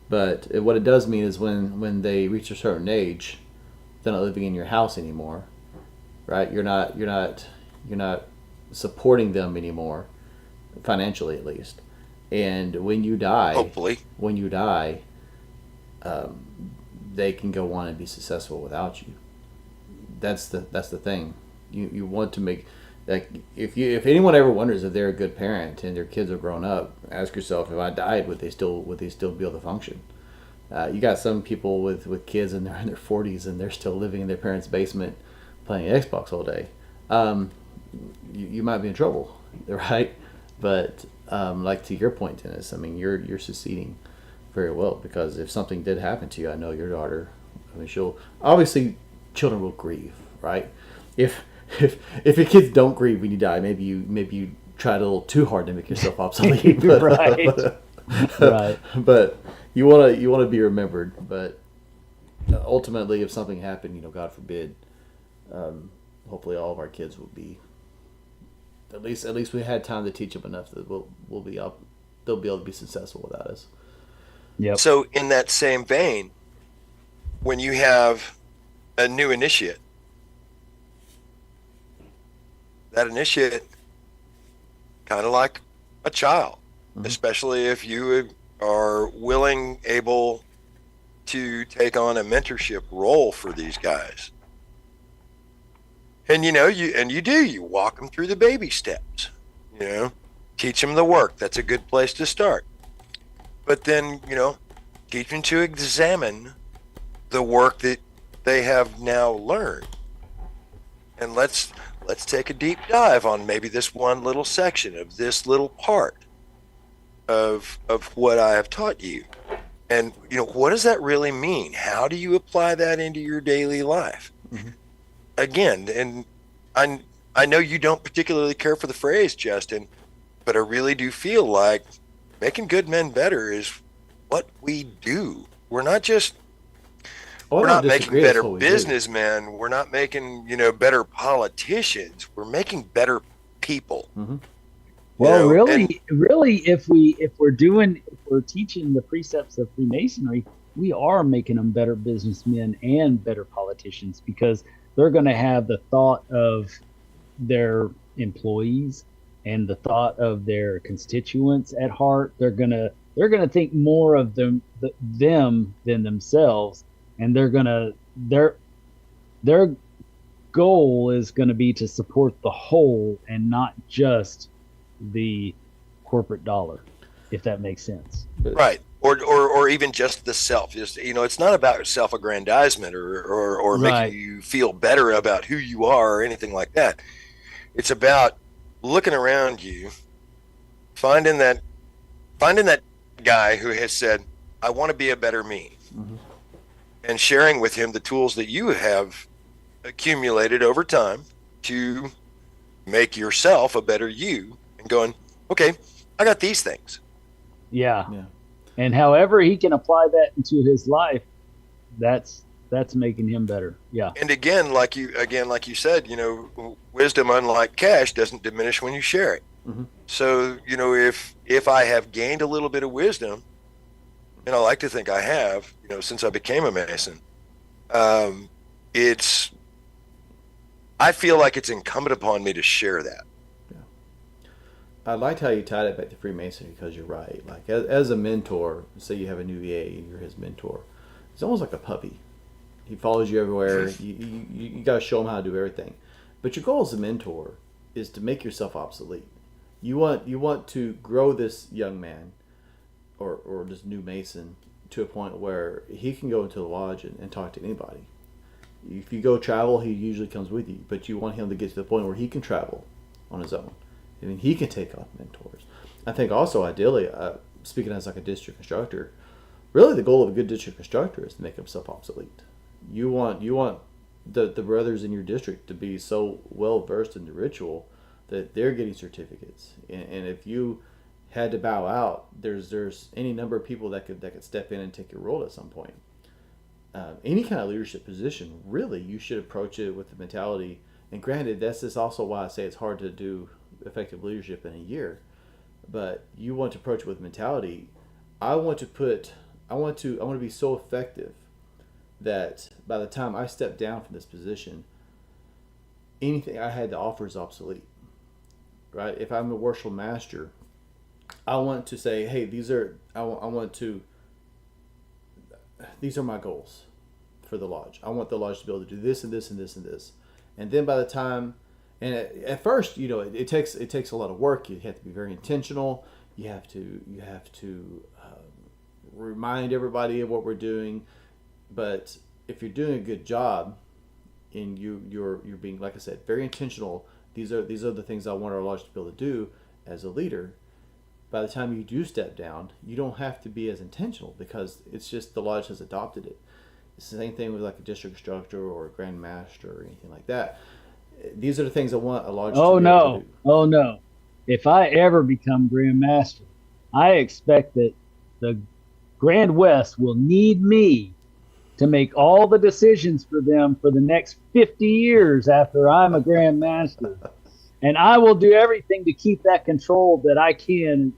but what it does mean is when they reach a certain age, they're not living in your house anymore, right? You're not supporting them anymore, financially at least. And when you die, hopefully, they can go on and be successful without you. That's the thing. You want to make, like, if anyone ever wonders if they're a good parent and their kids are grown up, ask yourself, if I died, would they still be able to function? You got some people with kids and they're in their 40s and they're still living in their parents' basement playing Xbox all day. You might be in trouble, right? But like to your point, Dennis, I mean, you're succeeding very well, because if something did happen to you, I know your daughter, I mean, she'll obviously, children will grieve, right? If your kids don't grieve when you die, maybe you tried a little too hard to make yourself obsolete. But, right. But you want to be remembered. But ultimately, if something happened, God forbid, hopefully all of our kids will be, at least we had time to teach them enough that they'll be able to be successful without us. Yep. So in that same vein, when you have a new initiate, that initiate, kind of like a child, especially if you are willing, able to take on a mentorship role for these guys. And you walk them through the baby steps, teach them the work. That's a good place to start. But then, teach them to examine the work that they have now learned. And let's take a deep dive on maybe this one little section of this little part of what I have taught you. And, what does that really mean? How do you apply that into your daily life? Mm-hmm. Again, and I know you don't particularly care for the phrase, Justin, but I really do feel like making good men better is what we do. We're not just we're not making better businessmen. We're not making better politicians. We're making better people. Mm-hmm. Well, really, if we're teaching the precepts of Freemasonry, we are making them better businessmen and better politicians, because they're going to have the thought of their employees and the thought of their constituents at heart. They're gonna think more of them than themselves, and their goal is going to be to support the whole and not just the corporate dollar, if that makes sense. Right. Or even just the self. Just, it's not about self-aggrandizement or Right. making you feel better about who you are or anything like that. It's about looking around you, finding that guy who has said, I want to be a better me, and sharing with him the tools that you have accumulated over time to make yourself a better you, and going, okay, I got these things. Yeah. Yeah. And however he can apply that into his life, that's making him better. Yeah. And again, like you said, wisdom, unlike cash, doesn't diminish when you share it. Mm-hmm. So, if I have gained a little bit of wisdom, and I like to think I have, since I became a Mason, I feel like it's incumbent upon me to share that. I liked how you tied it back to Freemasonry, because you're right. Like, as a mentor, say you have a new EA and you're his mentor, it's almost like a puppy. He follows you everywhere. You got to show him how to do everything. But your goal as a mentor is to make yourself obsolete. You want to grow this young man or this new Mason to a point where he can go into the lodge and talk to anybody. If you go travel, he usually comes with you, but you want him to get to the point where he can travel on his own. I mean, he can take on mentors. I think also, ideally, speaking as like a district instructor, really the goal of a good district instructor is to make himself obsolete. You want the brothers in your district to be so well versed in the ritual that they're getting certificates. And if you had to bow out, there's any number of people that could step in and take your role at some point. Any kind of leadership position, really, you should approach it with the mentality. And granted, that's just also why I say it's hard to do effective leadership in a year. But you want to approach it with mentality. I want to be so effective that by the time I step down from this position, anything I had to offer is obsolete. Right? If I'm a worshipful master, I want to say, hey, these are my goals for the lodge. I want the lodge to be able to do this and this and this and this. And then by the time, and at first, it takes a lot of work. You have to be very intentional. You have to remind everybody of what we're doing. But if you're doing a good job, and you're being, like I said, very intentional, these are the things I want our lodge to be able to do as a leader. By the time you do step down, you don't have to be as intentional, because it's just the lodge has adopted it. It's the same thing with like a district instructor or a grand master or anything like that. These are the things I want a lodge to be able to do. Oh no. If I ever become Grand Master, I expect that the Grand West will need me to make all the decisions for them for the next 50 years after I'm a Grand Master. And I will do everything to keep that control that I can,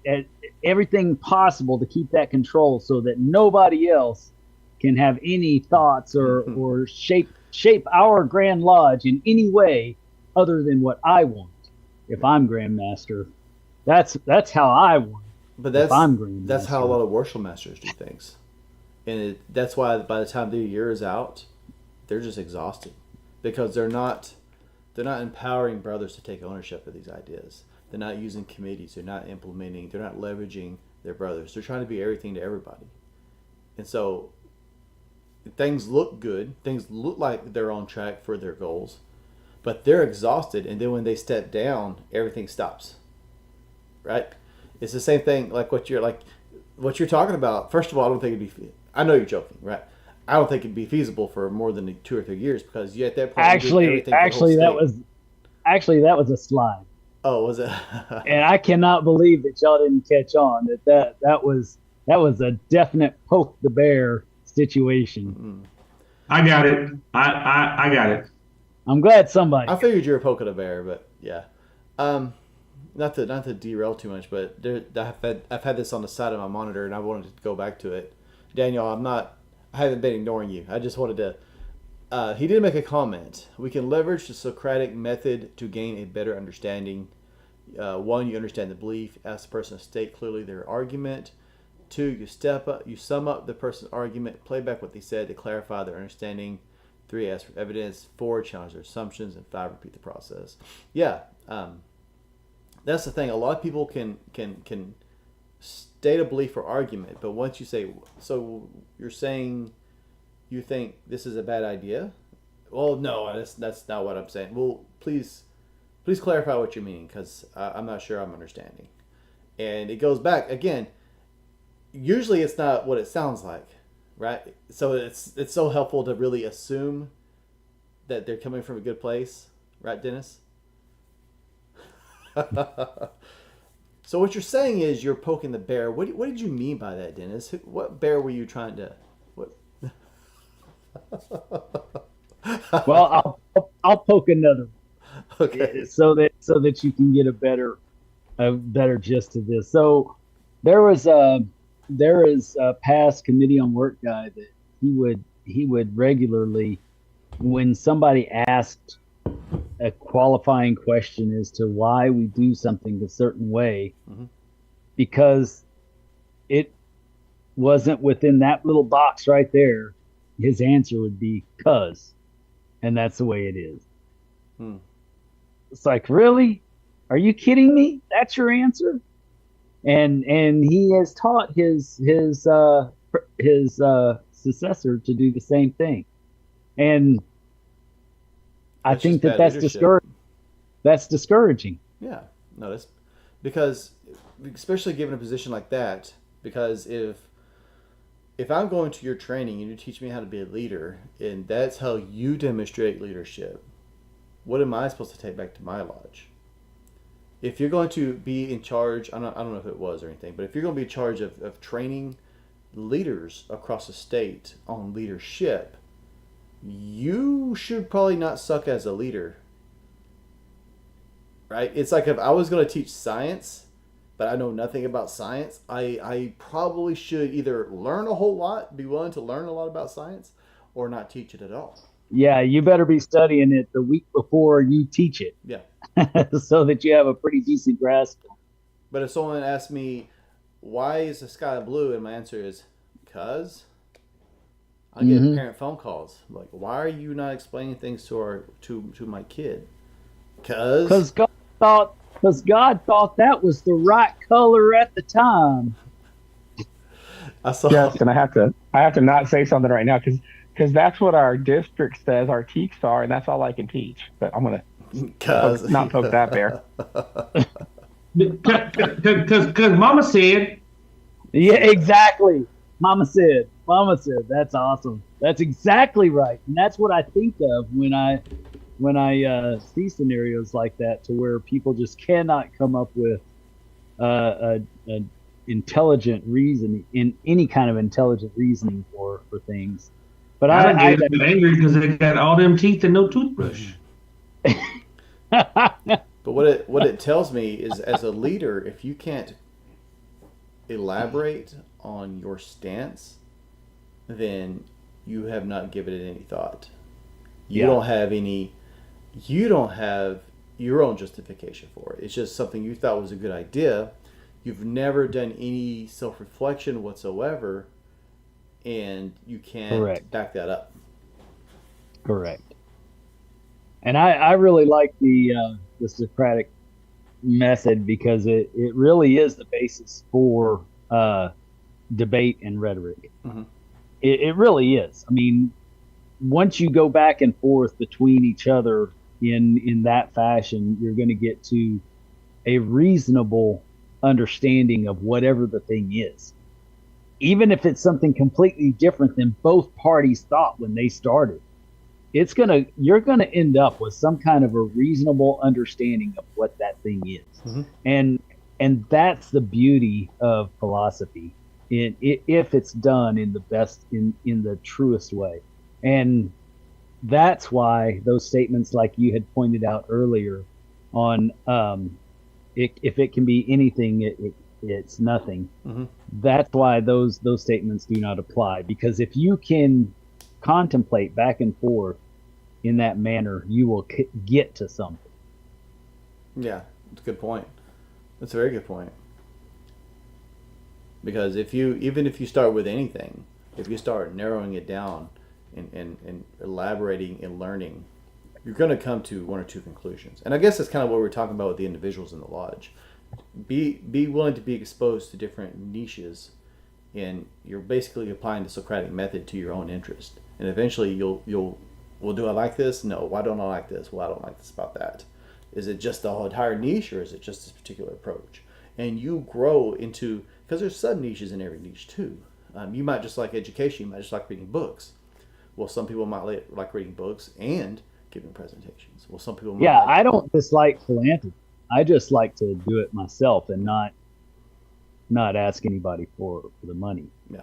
at everything possible to keep that control, so that nobody else can have any thoughts or shape our Grand Lodge in any way other than what I want. If I'm Grand Master, that's how I want. But if I'm Grand that's Master. how a lot of worshipful masters do things, and that's why by the time the year is out, they're just exhausted, because they're not empowering brothers to take ownership of these ideas. They're not using committees. They're not implementing. They're not leveraging their brothers. They're trying to be everything to everybody, and so things look good. Things look like they're on track for their goals, but they're exhausted. And then when they step down, everything stops. Right? It's the same thing like what you're talking about. First of all, I don't think it'd be. I know you're joking, right? I don't think it'd be feasible for more than 2 or 3 years, because you at that point Actually, that was a slide. Oh, was it? And I cannot believe that y'all didn't catch on that was a definite poke the bear situation. Mm-mm. I got it. I got it. I'm glad somebody. I figured you were poking a bear, but yeah. Not to derail too much, but I've had this on the side of my monitor, and I wanted to go back to it. Daniel, I haven't been ignoring you. I just wanted to He did make a comment. We can leverage the Socratic method to gain a better understanding. One, you understand the belief. Ask the person to state clearly their argument. Two, you sum up the person's argument, play back what they said to clarify their understanding. Three, ask for evidence. Four, challenge their assumptions. And five, repeat the process. Yeah, that's the thing. A lot of people can state a belief or argument, but once you say, so you're saying you think this is a bad idea? Well, no, that's not what I'm saying. Well, please clarify what you mean, because I'm not sure I'm understanding. And it goes back again. Usually, it's not what it sounds like, right? So it's so helpful to really assume that they're coming from a good place, right, Dennis? So what you're saying is you're poking the bear. What did you mean by that, Dennis? What bear were you trying to? What? Well, I'll poke another one. Okay. So that you can get a better gist of this. So there is a past committee on work guy that he would regularly, when somebody asked a qualifying question as to why we do something a certain way, Mm-hmm. because it wasn't within that little box right there, his answer would be "cuz," and that's the way it is. It's like, really? Are you kidding me? That's your answer? And he has taught his successor to do the same thing, and I think that's discouraging. That's discouraging. Yeah, no, that's because, especially given a position like that, because if I'm going to your training and you teach me how to be a leader, and that's how you demonstrate leadership, what am I supposed to take back to my lodge? If you're going to be in charge, I don't know if it was or anything, but if you're going to be in charge of training leaders across the state on leadership, you should probably not suck as a leader, right? It's like if I was going to teach science, but I know nothing about science, I probably should either learn a whole lot, be willing to learn a lot about science, or not teach it at all. Yeah, you better be studying it the week before you teach it. Yeah. So that you have a pretty decent grasp. But if someone asks me, why is the sky blue? And my answer is, because I get parent phone calls. Like, why are you not explaining things to my kid? Because God thought that was the right color at the time. Yes, and I have to not say something right now because that's what our district says our teaks are, and that's all I can teach. But I'm gonna not poke that bear. Because Mama said. Yeah, exactly. Mama said. That's awesome. That's exactly right, and that's what I think of when I see scenarios like that, to where people just cannot come up with an intelligent reasoning, in any kind of intelligent reasoning for things. But I get angry because they got all them teeth and no toothbrush. But what it tells me is, as a leader, if you can't elaborate on your stance, then you have not given it any thought. You don't have your own justification for it. It's just something you thought was a good idea. You've never done any self-reflection whatsoever, and you can't back that up. Correct. And I really like the Socratic method, because it really is the basis for debate and rhetoric. Mm-hmm. It really is. I mean, once you go back and forth between each other in that fashion, you're going to get to a reasonable understanding of whatever the thing is, even if it's something completely different than both parties thought when they started. You're gonna end up with some kind of a reasonable understanding of what that thing is. Mm-hmm. And that's the beauty of philosophy, if it's done in the truest way. And that's why those statements, like you had pointed out earlier, on if it can be anything, it's nothing. Mm-hmm. That's why those statements do not apply, because if you can contemplate back and forth in that manner, you will get to something. Yeah, it's a good point. That's a very good point. Because even if you start with anything, if you start narrowing it down and elaborating and learning, you're going to come to one or two conclusions. And I guess that's kind of what we're talking about with the individuals in the lodge. Be willing to be exposed to different niches, and you're basically applying the Socratic method to your own interest. And eventually you'll well, do I like this? No. Why don't I like this? Well, I don't like this about that. Is it just the whole entire niche, or is it just this particular approach? And you grow into, because there's sub niches in every niche too. You might just like education. You might just like reading books. Well, some people might like reading books and giving presentations. Well, some people might. Yeah, I don't dislike philanthropy. I just like to do it myself and not ask anybody for the money. Yeah.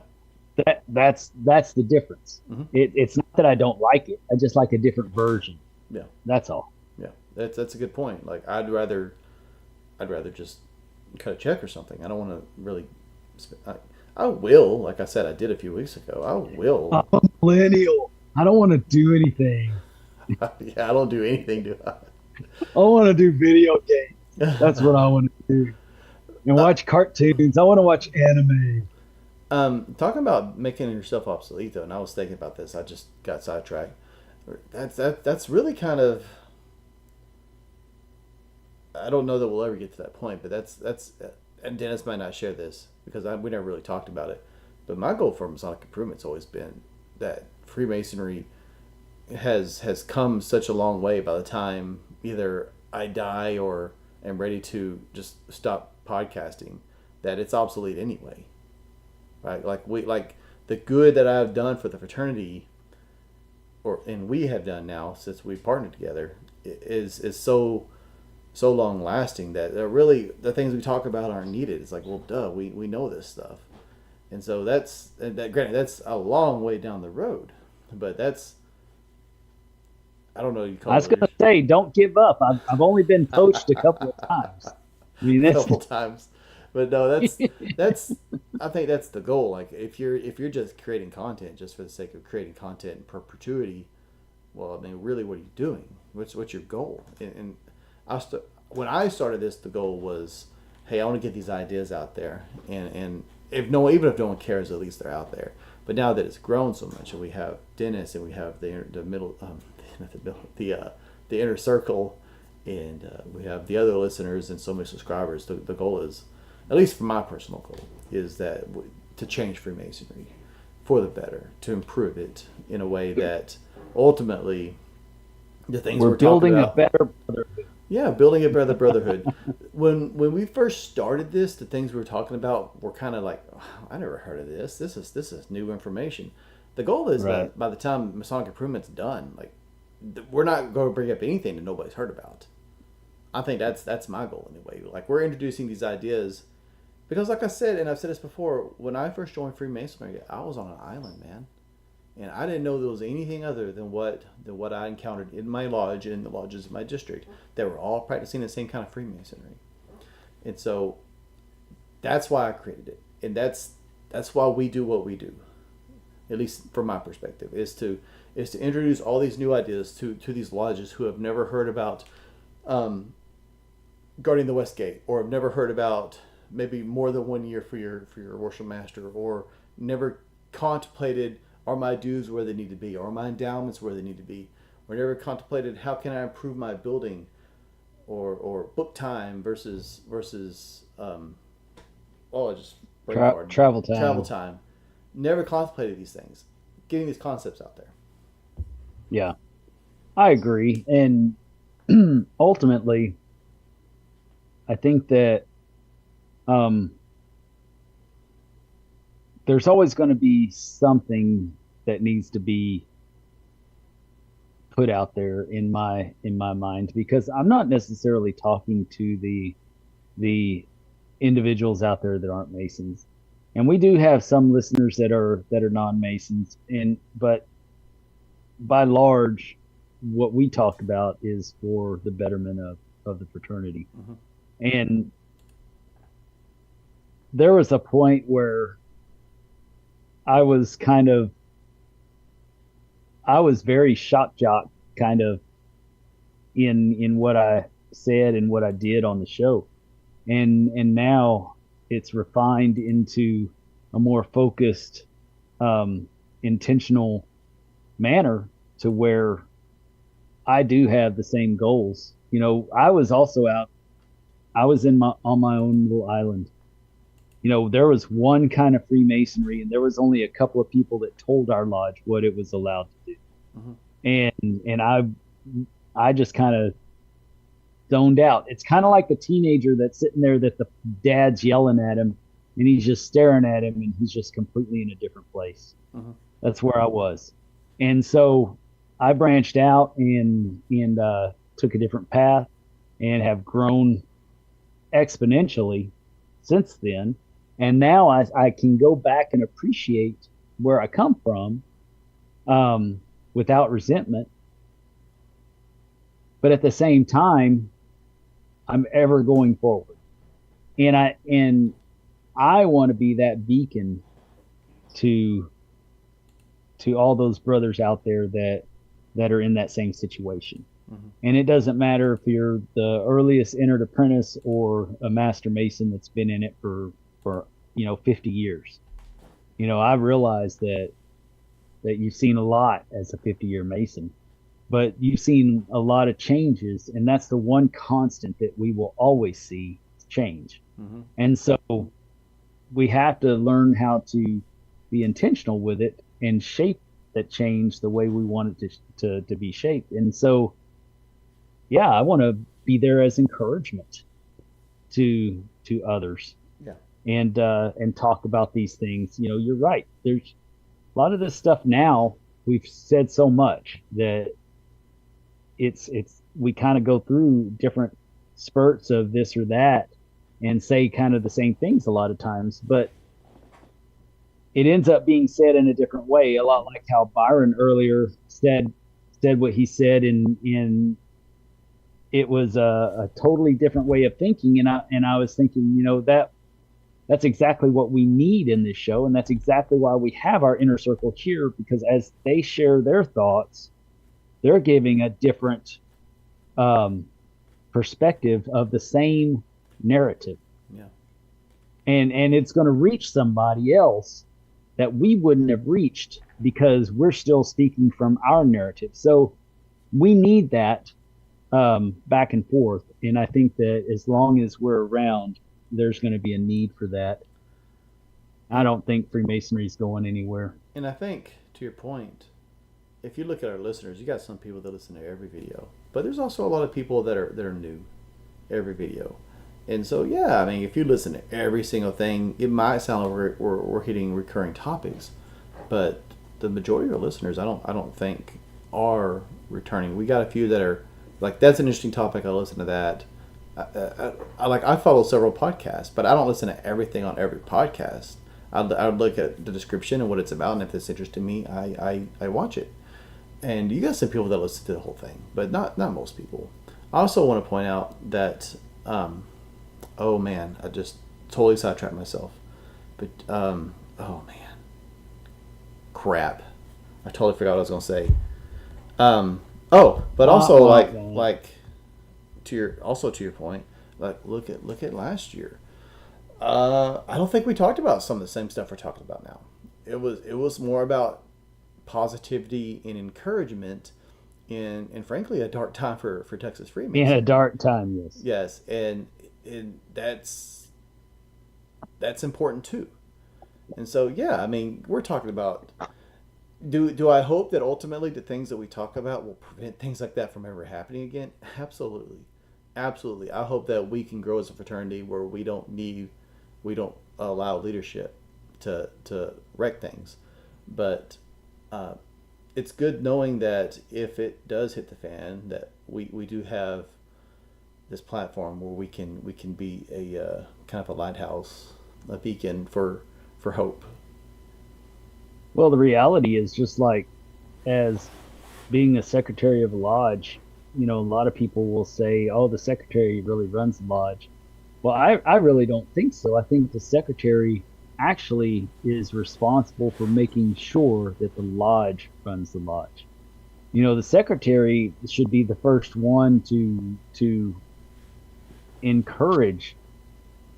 That's the difference. Mm-hmm. It's not that I don't like it. I just like a different version. Yeah. That's all. Yeah. That's a good point. Like I'd rather just cut a check or something. I don't want to really. I will, like I said, I did a few weeks ago. I will. I'm a millennial. I don't want to do anything. Yeah, I don't do anything, do I? I want to do video games. That's what I want to do. And watch cartoons. I want to watch anime. Talking about making yourself obsolete, though, and I was thinking about this. I just got sidetracked. That's really kind of. I don't know that we'll ever get to that point, but that's. And Dennis might not share this because we never really talked about it. But my goal for Masonic Improvement's always been that Freemasonry has come such a long way by the time either I die or am ready to just stop podcasting, that it's obsolete anyway. Right? Like the good that I've done for the fraternity, and we have done now since we partnered together, is so long lasting that really the things we talk about aren't needed. It's like, well, duh, we know this stuff, and so granted that's a long way down the road, but that's. I don't know. I was going to say, don't give up. I've only been coached a couple of times. I mean, a couple times, but no, that's. I think that's the goal. Like if you're just creating content just for the sake of creating content in perpetuity, well, I mean, really, what are you doing? What's your goal? And when I started this, the goal was, hey, I want to get these ideas out there, and even if no one cares, at least they're out there. But now that it's grown so much, and we have Dennis, and we have the middle. The inner circle, and we have the other listeners and so many subscribers. The goal is, at least for my personal goal, is that to change Freemasonry for the better, to improve it in a way that ultimately the things we're building talking about, a better brotherhood. Yeah, building a better brotherhood. When we first started this, the things we were talking about were kind of like, oh, I never heard of this. This is new information. The goal is Right. that by the time Masonic Improvement's done, like, we're not going to bring up anything that nobody's heard about. I think that's my goal anyway. Like, we're introducing these ideas because, like I said, and I've said this before, when I first joined Freemasonry, I was on an island, man, and I didn't know there was anything other than what I encountered in my lodge and in the lodges of my district that were all practicing the same kind of Freemasonry. And so that's why I created it, and that's why we do what we do. At least from my perspective, is to introduce all these new ideas to these lodges who have never heard about guarding the West Gate, or have never heard about maybe more than 1 year for your worship master, or never contemplated, are my dues where they need to be, or are my endowments where they need to be, or never contemplated how can I improve my building, or book time versus travel time. Never contemplated these things. Getting these concepts out there. Yeah, I agree. And ultimately, I think that there's always going to be something that needs to be put out there in my mind, because I'm not necessarily talking to the individuals out there that aren't Masons. And we do have some listeners that are non-Masons, but by large, what we talk about is for the betterment of the fraternity. Mm-hmm. And there was a point where I was kind of I was very shock jock kind of in what I said and what I did on the show. And now it's refined into a more focused, intentional manner to where I do have the same goals. You know, I was also out. I was on my own little island. You know, there was one kind of Freemasonry, and there was only a couple of people that told our lodge what it was allowed to do. Mhm. And I just kind of zoned out. It's kind of like the teenager that's sitting there that the dad's yelling at him, and he's just staring at him, and he's just completely in a different place. Mhm. That's where I was, and so I branched out and took a different path, and have grown exponentially since then. And now I can go back and appreciate where I come from, without resentment. But at the same time, I'm ever going forward. And I want to be that beacon to all those brothers out there that are in that same situation. Mhm. And it doesn't matter if you're the earliest entered apprentice or a master mason that's been in it for 50 years. You know, I realize that you've seen a lot as a 50-year mason, but you've seen a lot of changes, and that's the one constant that we will always see, change. Mhm. And so we have to learn how to be intentional with it and shape that change the way we want it to be shaped. And so, yeah, I want to be there as encouragement to others. Yeah. And talk about these things. You know, you're right. There's a lot of this stuff now. We've said so much that it's we kind of go through different spurts of this or that and say kind of the same things a lot of times, but it ends up being said in a different way. A lot like how Byron earlier said what he said in it was a totally different way of thinking. And I was thinking, you know, that's exactly what we need in this show. And that's exactly why we have our inner circle here, because as they share their thoughts, they're giving a different perspective of the same narrative. Yeah. And it's going to reach somebody else that we wouldn't have reached because we're still speaking from our narrative. So we need that back and forth. And I think that as long as we're around, there's going to be a need for that. I don't think Freemasonry is going anywhere. And I think, to your point, if you look at our listeners, you got some people that listen to every video, but there's also a lot of people that are new every video. And so, yeah, I mean, if you listen to every single thing, it might sound like we're hitting recurring topics, but the majority of our listeners, I don't think are returning. We got a few that are like, that's an interesting topic. I'll listen to that. I follow several podcasts, but I don't listen to everything on every podcast. I would look at the description and what it's about, and if it's interesting to me, I watch it. And you got some people that listen to the whole thing, but not most people. I also want to point out that, oh man, I just totally sidetracked myself. But oh man, crap! I totally forgot what I was gonna say. But also like to your point, like look at last year. I don't think we talked about some of the same stuff we're talking about now. It was more about positivity and encouragement in frankly a dark time for Texas Freemasonry. In a dark time, yes. Yes, and that's important too. And so, yeah, I mean, we're talking about, do I hope that ultimately the things that we talk about will prevent things like that from ever happening again? Absolutely. Absolutely. I hope that we can grow as a fraternity where we don't allow leadership to wreck things. But it's good knowing that if it does hit the fan, that we do have this platform where we can be a kind of a lighthouse, a beacon for hope. Well, the reality is, just like as being a secretary of a lodge, you know, a lot of people will say, oh, the secretary really runs the lodge. Well, I really don't think so. I think the secretary actually is responsible for making sure that the lodge runs the lodge. The secretary should be the first one to encourage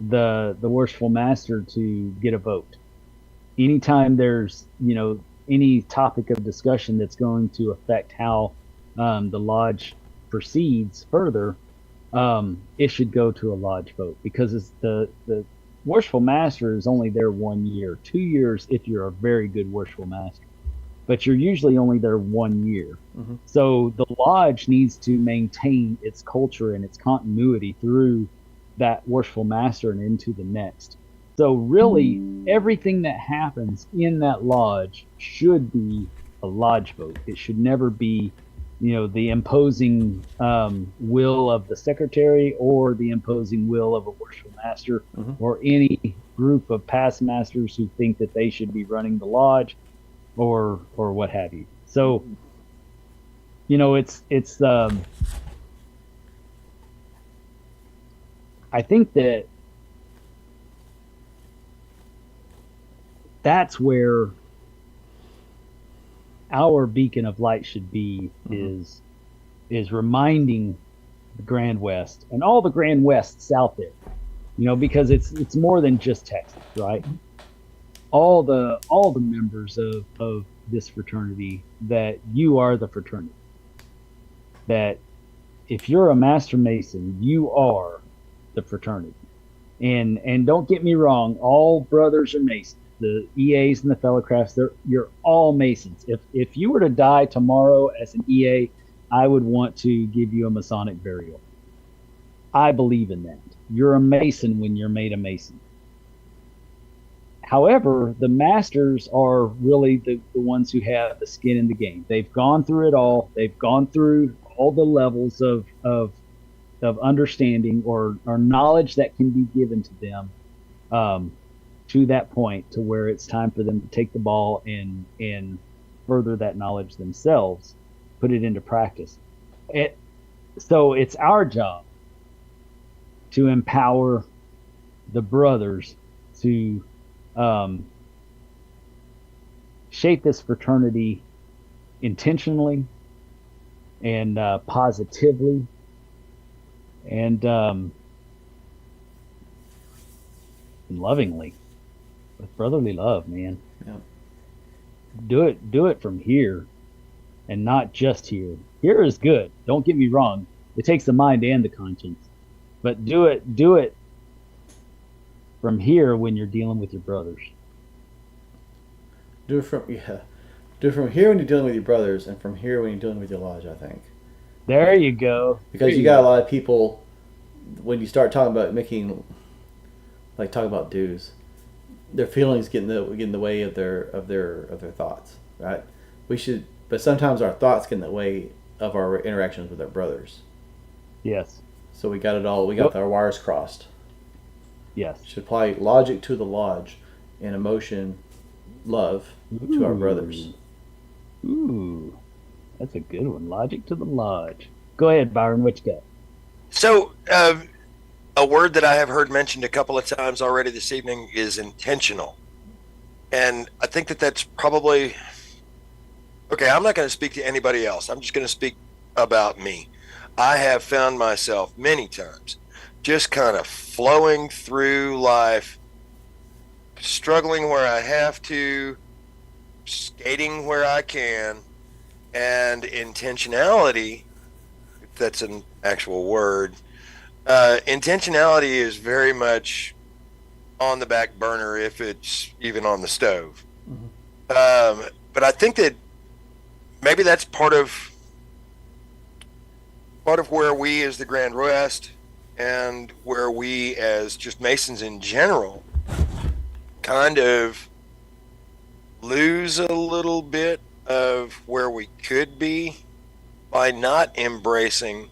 the worshipful master to get a vote. Anytime there's any topic of discussion that's going to affect how the lodge proceeds further, it should go to a lodge vote, because it's the worshipful master is only there 1 year, 2 years if you're a very good worshipful master, but you're usually only there 1 year. Mm-hmm. So the lodge needs to maintain its culture and its continuity through that worshipful master and into the next. So really, everything that happens in that lodge should be a lodge vote. It should never be, the imposing will of the secretary or the imposing will of a worshipful master, Mm-hmm. or any group of past masters who think that they should be running the lodge, or what have you. So, it's I think that's where our beacon of light should be, Mm-hmm. is reminding the Grand West and all the Grand Wests out there, because it's more than just Texas, right? All the members of this fraternity, that you are the fraternity. That if you're a Master Mason, you are the fraternity. And don't get me wrong, all brothers are Masons. The EAs and the Fellowcrafts, you're all Masons. If you were to die tomorrow as an EA, I would want to give you a Masonic burial. I believe in that. You're a Mason when you're made a Mason. However, the masters are really the ones who have the skin in the game. They've gone through it all. They've gone through all the levels of understanding or knowledge that can be given to them, to that point to where it's time for them to take the ball and further that knowledge themselves, put it into practice. So it's our job to empower the brothers to shape this fraternity intentionally and positively, and lovingly, with brotherly love, man. Yeah. Do it from here, and not just here. Here is good. Don't get me wrong. It takes the mind and the conscience, but do it from here when you're dealing with your brothers. Do it from here when you're dealing with your brothers, and from here when you're dealing with your lodge, I think. There you go. Because you got a lot of people, when you start talking about talking about dues, their feelings get in the way of their thoughts, right? But sometimes our thoughts get in the way of our interactions with our brothers. Yes. So we got it all. We got our wires crossed. Yes. Should apply logic to the lodge, and emotion, love to our brothers. Ooh, that's a good one. Logic to the lodge. Go ahead, Byron. What you got? So, a word that I have heard mentioned a couple of times already this evening is intentional. And I think that's probably... Okay, I'm not going to speak to anybody else. I'm just going to speak about me. I have found myself many times just kind of flowing through life, struggling where I have to, skating where I can, and intentionality, if that's an actual word, intentionality is very much on the back burner, if it's even on the stove. Mm-hmm. But I think that maybe that's part of where we as the Grand West, and where we as just Masons in general kind of lose a little bit of where we could be by not embracing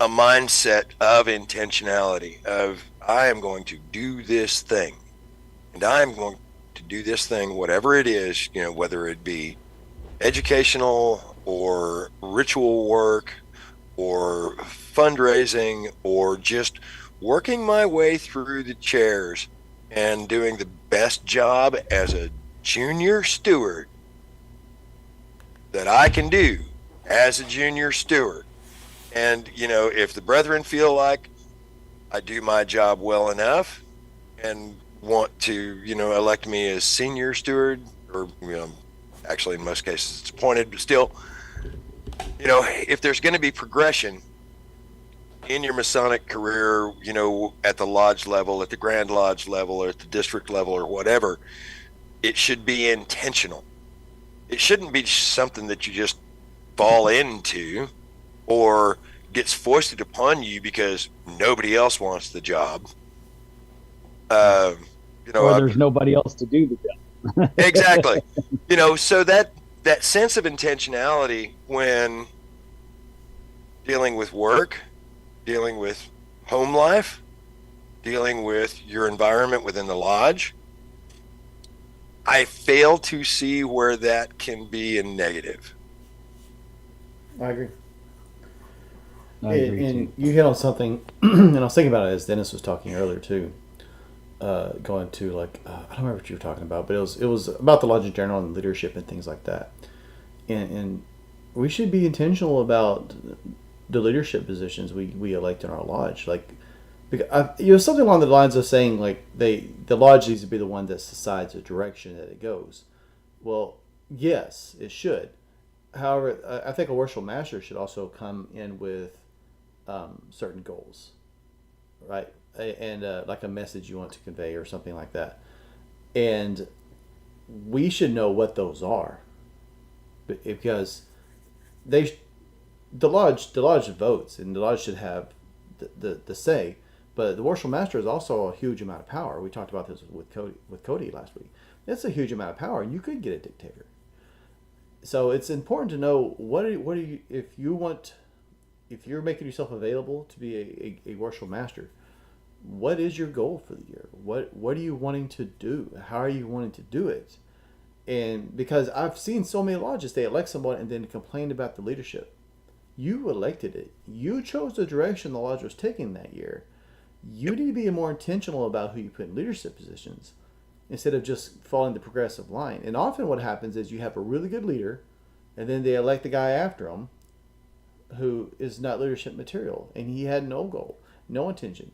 a mindset of intentionality, of I am going to do this thing, and I am going to do this thing, whatever it is, whether it be educational or ritual work or fundraising or just working my way through the chairs and doing the best job as a junior steward that I can do as a junior steward. And, if the brethren feel like I do my job well enough and want to, elect me as senior steward, or, actually in most cases it's appointed, but still, if there's going to be progression in your Masonic career, at the lodge level, at the Grand Lodge level, or at the district level, or whatever, it should be intentional. It shouldn't be something that you just fall into or gets foisted upon you because nobody else wants the job. Or there's nobody else to do the job. Exactly. So that sense of intentionality when dealing with work, dealing with home life, dealing with your environment within the lodge, I fail to see where that can be a negative. I agree. agree And you hit on something, and I was thinking about it as Dennis was talking earlier too. Going to I don't remember what you were talking about, but it was about the lodge in general and leadership and things like that. And we should be intentional about the leadership positions we elect in our lodge. Because something along the lines of saying the lodge needs to be the one that decides the direction that it goes. Well, yes, it should. However, I think a worshipful master should also come in with certain goals, right? And like a message you want to convey or something like that. And we should know what those are, because the lodge votes, and the lodge should have the say. But the worshipful master is also a huge amount of power. We talked about this with Cody last week. It's a huge amount of power. You could get a dictator. So it's important to know what are you if you're making yourself available to be a worshipful master. What is your goal for the year? What are you wanting to do? How are you wanting to do it? And because I've seen so many lodges, they elect someone and then complain about the leadership. You elected it. You chose the direction the lodge was taking that year. You need to be more intentional about who you put in leadership positions instead of just following the progressive line. And often what happens is you have a really good leader, and then they elect the guy after him who is not leadership material, and he had no goal, no intention.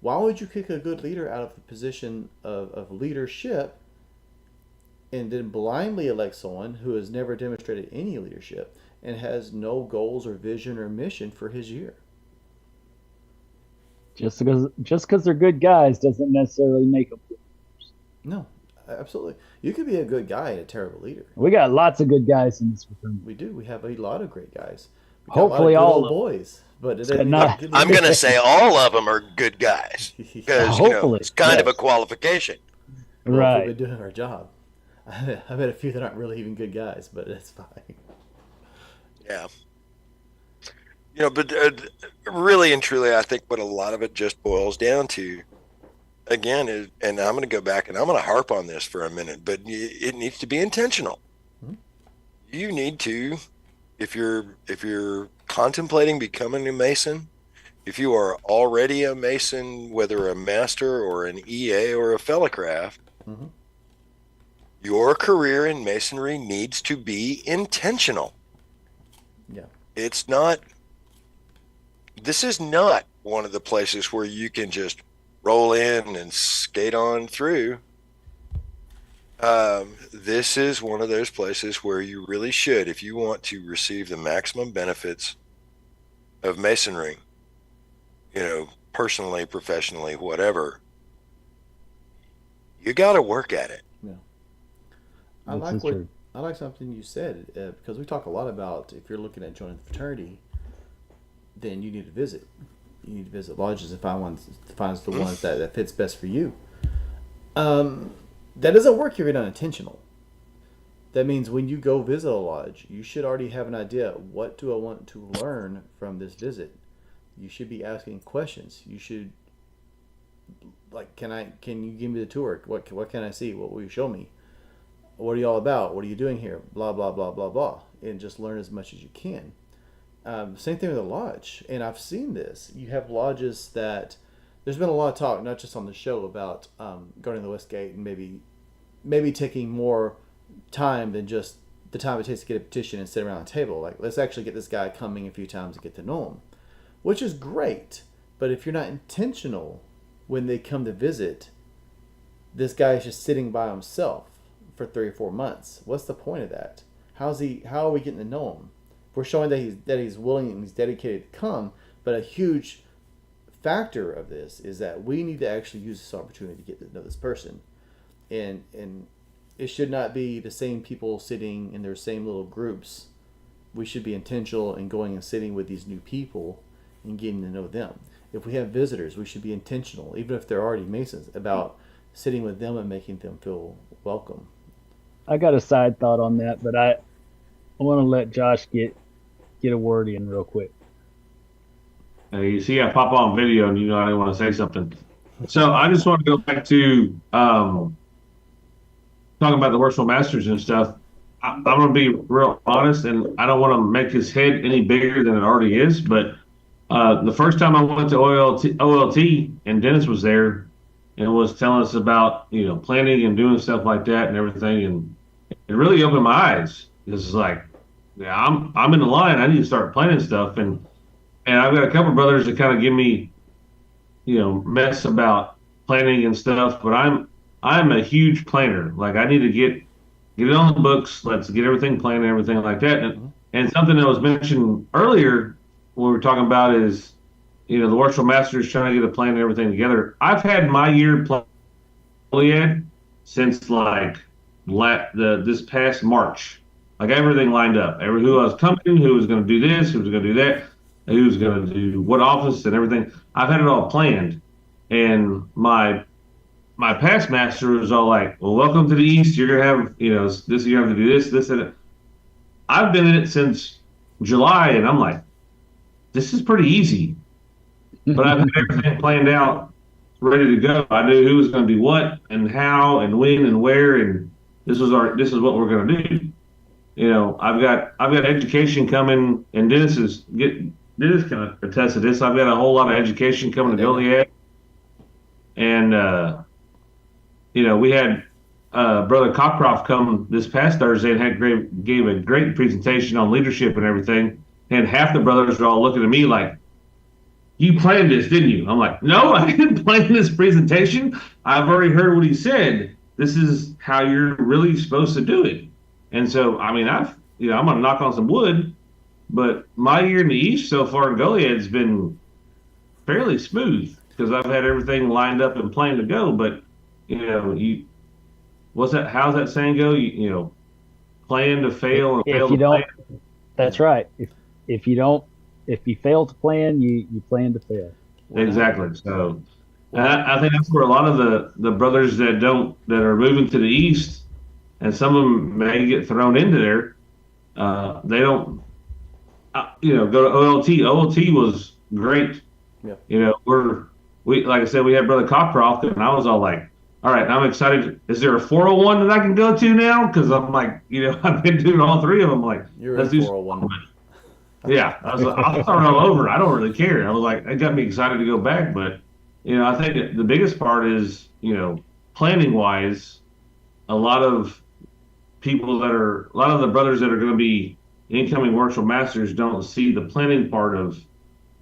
Why would you kick a good leader out of the position of leadership and then blindly elect someone who has never demonstrated any leadership and has no goals or vision or mission for his year? Just because they're good guys doesn't necessarily make them good. No, absolutely. You could be a good guy and a terrible leader. We got lots of good guys in this fraternity. We do. We have a lot of great guys. Hopefully all of boys. But I'm going to say all of them are good guys because it's kind of a qualification. Right. We've been doing our job. I've had a few that aren't really even good guys, but it's fine. Yeah. But really and truly, I think what a lot of it just boils down to, again, is, and I'm going to go back and I'm going to harp on this for a minute, but it needs to be intentional. Mm-hmm. You need to, if you're contemplating becoming a Mason, if you are already a Mason, whether a master or an EA or a fellowcraft, mm-hmm. your career in Masonry needs to be intentional. Yeah. This is not one of the places where you can just roll in and skate on through. This is one of those places where you really should, if you want to receive the maximum benefits of Masonry, personally, professionally, whatever, you got to work at it. Yeah. I like something you said, because we talk a lot about if you're looking at joining the fraternity, then you need to visit. You need to visit lodges and find the ones that fits best for you. That doesn't work if you're not intentional. That means when you go visit a lodge, you should already have an idea, what do I want to learn from this visit? You should be asking questions. You should, can you give me the tour? What can I see? What will you show me? What are you all about? What are you doing here? Blah, blah, blah, blah, blah. And just learn as much as you can. Same thing with a lodge. And I've seen this. You have lodges that, there's been a lot of talk, not just on the show, about going to the West Gate and maybe taking more time than just the time it takes to get a petition and sit around the table. Like, let's actually get this guy coming a few times and get to know him, which is great. But if you're not intentional when they come to visit, this guy is just sitting by himself for 3 or 4 months. What's the point of that? How are we getting to know him? If we're showing that he's willing and he's dedicated to come, but a huge factor of this is that we need to actually use this opportunity to get to know this person. And it should not be the same people sitting in their same little groups. We should be intentional in going and sitting with these new people and getting to know them. If we have visitors, we should be intentional, even if they're already Masons, about sitting with them and making them feel welcome. I got a side thought on that, but I want to let Josh get a word in real quick. You see, I pop on video, and I didn't want to say something. So I just want to go back to talking about the Worshipful Masters and stuff. I'm going to be real honest, and I don't want to make his head any bigger than it already is. But the first time I went to OLT, and Dennis was there, and was telling us about planning and doing stuff like that and everything, and it really opened my eyes. It's like, yeah, I'm in the line. I need to start planning stuff, and I've got a couple of brothers that kind of give me, mess about planning and stuff. But I'm a huge planner. Like, I need to get it on the books. Let's get everything planned and everything like that. And something that was mentioned earlier when we were talking about is, the Worshipful Masters trying to get a plan and everything together. I've had my year planned since this past March. Like, everything lined up. Who I was coming, who was going to do this, who was going to do that, who's going to do what office and everything. I've had it all planned. And my past master was all like, well, welcome to the East. You're going to have, you have to do this, and that. I've been in it since July, and I'm like, this is pretty easy. But I've had everything planned out, ready to go. I knew who was going to do what and how and when and where, and this is what we're going to do. I've got education coming, and Dennis can attest to this. I've got a whole lot of education coming to Goliad, and we had Brother Cockcroft come this past Thursday and gave a great presentation on leadership and everything. And half the brothers are all looking at me like, "You planned this, didn't you?" I'm like, "No, I didn't plan this presentation. I've already heard what he said. This is how you're really supposed to do it." And so, I mean, I'm going to knock on some wood, but my year in the East so far in Goliad's been fairly smooth because I've had everything lined up and planned to go. But, how's that saying go? Plan to fail and fail to plan. That's right. If you fail to plan, you plan to fail. Exactly. So I think that's where a lot of the brothers that are moving to the East, and some of them may get thrown into there. They don't, go to OLT. OLT was great. Yeah. Like I said, we had Brother Cockcroft, and I was all like, all right, I'm excited. Is there a 401 that I can go to now? Because I'm like, I've been doing all three of them. Like, let's do 401. Yeah, I was like, I'll start all over. I don't really care. I was like, it got me excited to go back. But, I think the biggest part is, planning wise, a lot of the brothers that are going to be incoming Worshipful Masters don't see the planning part of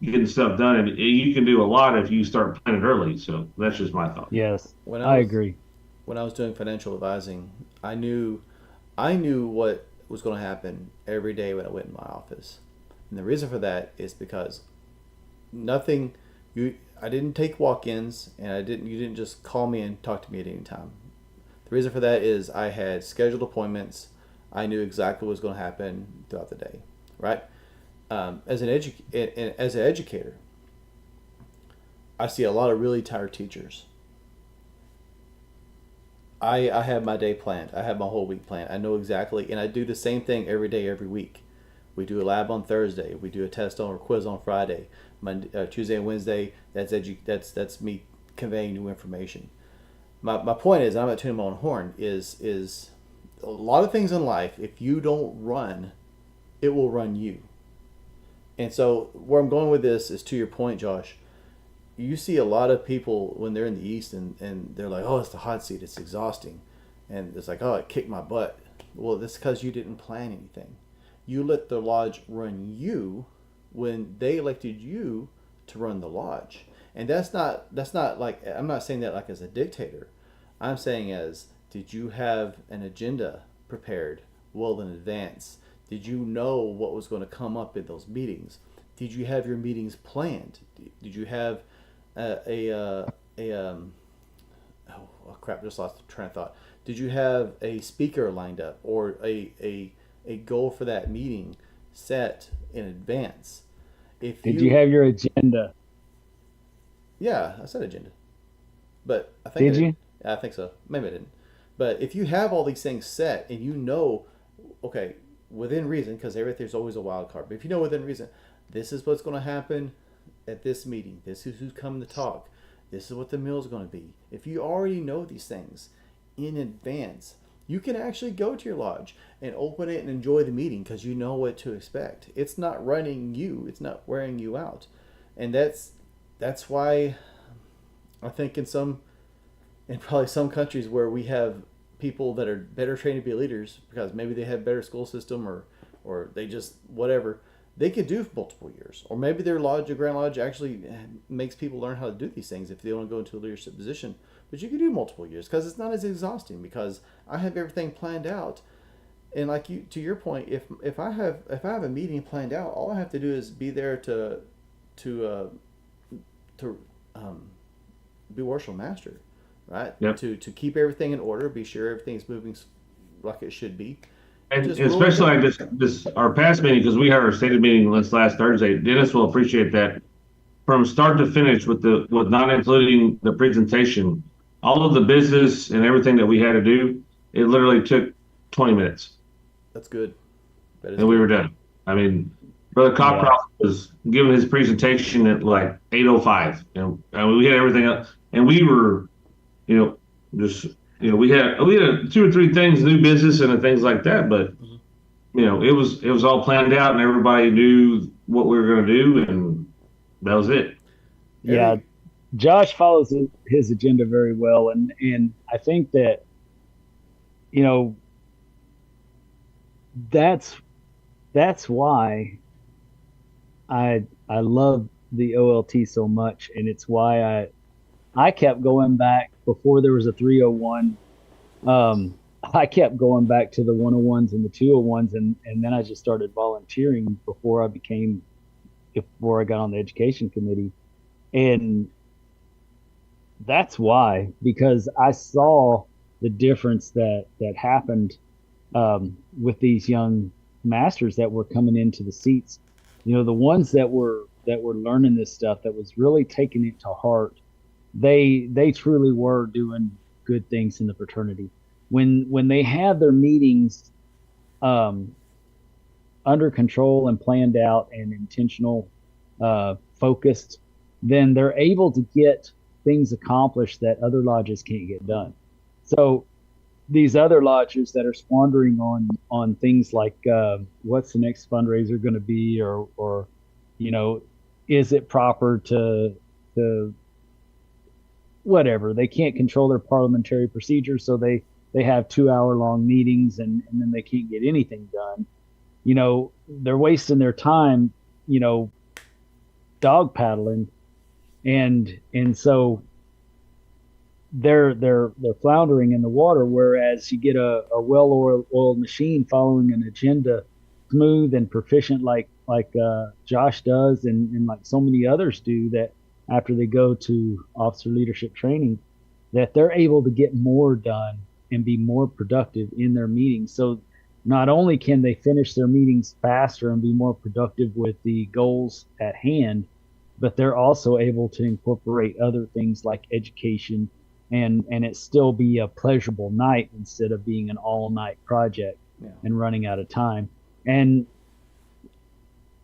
getting stuff done. And you can do a lot if you start planning early. So that's just my thought. Yes, I agree. When I was doing financial advising, I knew what was going to happen every day when I went in my office. And the reason for that is because I didn't take walk-ins, and you didn't just call me and talk to me at any time. The reason for that is I had scheduled appointments. I knew exactly what was going to happen throughout the day, right? As an educator, I see a lot of really tired teachers. I have my day planned. I have my whole week planned. I know exactly, and I do the same thing every day, every week. We do a lab on Thursday. We do a test or quiz on Friday. Monday, Tuesday and Wednesday, that's me conveying new information. My point is, I'm not tuning my own horn, is a lot of things in life, if you don't run, it will run you. And so where I'm going with this is to your point, Josh. You see a lot of people when they're in the East and they're like, oh, it's the hot seat, it's exhausting. And it's like, oh, it kicked my butt. Well, that's because you didn't plan anything. You let the lodge run you when they elected you to run the lodge. And that's not like, I'm not saying that like as a dictator. I'm saying as, did you have an agenda prepared well in advance? Did you know what was going to come up in those meetings? Did you have your meetings planned? Did you have oh crap, just lost the train of thought. Did you have a speaker lined up or a goal for that meeting set in advance? Did you have your agenda? Yeah, I said agenda. But I think Did you? I think so. Maybe I didn't. But if you have all these things set and you know, okay, within reason, because there's always a wild card, but if you know within reason, this is what's going to happen at this meeting. This is who's coming to talk. This is what the meal is going to be. If you already know these things in advance, you can actually go to your lodge and open it and enjoy the meeting because you know what to expect. It's not running you. It's not wearing you out. And that's why I think in probably some countries where we have people that are better trained to be leaders because maybe they have better school system or they just whatever, they could do multiple years. Or maybe their lodge or grand lodge actually makes people learn how to do these things if they want to go into a leadership position. But you could do multiple years because it's not as exhausting because I have everything planned out. And like you, to your point, if I have a meeting planned out, all I have to do is be there to be worshipful master, right? Yep. To keep everything in order, be sure everything's moving like it should be. And especially like this our past meeting, because we had our stated meeting this last Thursday. Dennis will appreciate that from start to finish with not including the presentation, all of the business and everything that we had to do, it literally took 20 minutes. That's good. And we were done. I mean, Brother Cockcroft was giving his presentation at like 8:05. And we had everything up, and we were, just we had 2 or 3 things, new business and things like that, but it was all planned out and everybody knew what we were going to do, and that was it. Yeah, Josh follows his agenda very well, and I think that that's why I love the OLT so much, and it's why I kept going back before there was a 301. I kept going back to the 101s and the 201s, and then I just started volunteering before I got on the education committee. And that's why, because I saw the difference that happened with these young masters that were coming into the seats. The ones that were learning this stuff, that was really taking it to heart, they truly were doing good things in the fraternity. When they have their meetings under control and planned out and intentional, focused, then they're able to get things accomplished that other lodges can't get done. So these other lodges that are squandering on things like what's the next fundraiser going to be, or is it proper to whatever, they can't control their parliamentary procedures, so they have 2-hour-long meetings and then they can't get anything done. They're wasting their time dog paddling, and so they're floundering in the water, whereas you get a well-oiled machine following an agenda, smooth and proficient like Josh does, and like so many others do, that after they go to officer leadership training, that they're able to get more done and be more productive in their meetings. So not only can they finish their meetings faster and be more productive with the goals at hand, but they're also able to incorporate other things like education, and it still be a pleasurable night instead of being an all-night project and running out of time. And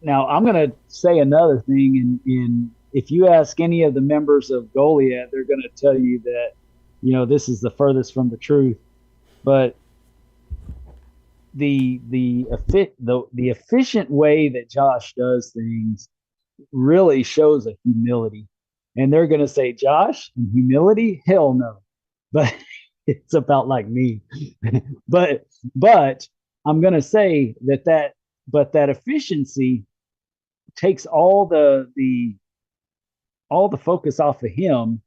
now I'm going to say another thing, in if you ask any of the members of Goliad, they're going to tell you that this is the furthest from the truth. But the efficient way that Josh does things really shows a humility. And they're going to say, Josh, humility? Hell no. But it's about like me. but I'm gonna say that efficiency takes all the focus off of him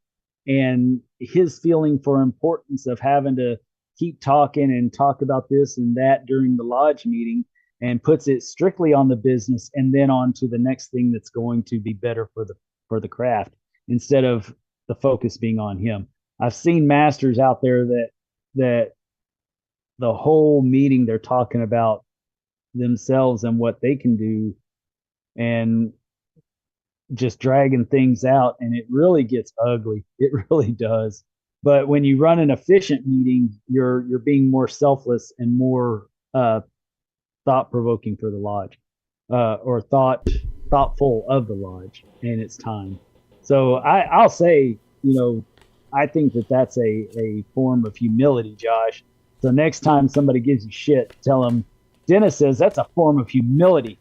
and his feeling for importance of having to keep talking and talk about this and that during the lodge meeting, and puts it strictly on the business and then on to the next thing that's going to be better for the craft, instead of the focus being on him. I've seen masters out there that the whole meeting they're talking about themselves and what they can do, and just dragging things out, and it really gets ugly. It really does. But when you run an efficient meeting, you're being more selfless and more thought provoking for the lodge, or thoughtful of the lodge and its time. So I'll say, I think that's a form of humility, Josh. So next time somebody gives you shit, tell them Dennis says that's a form of humility.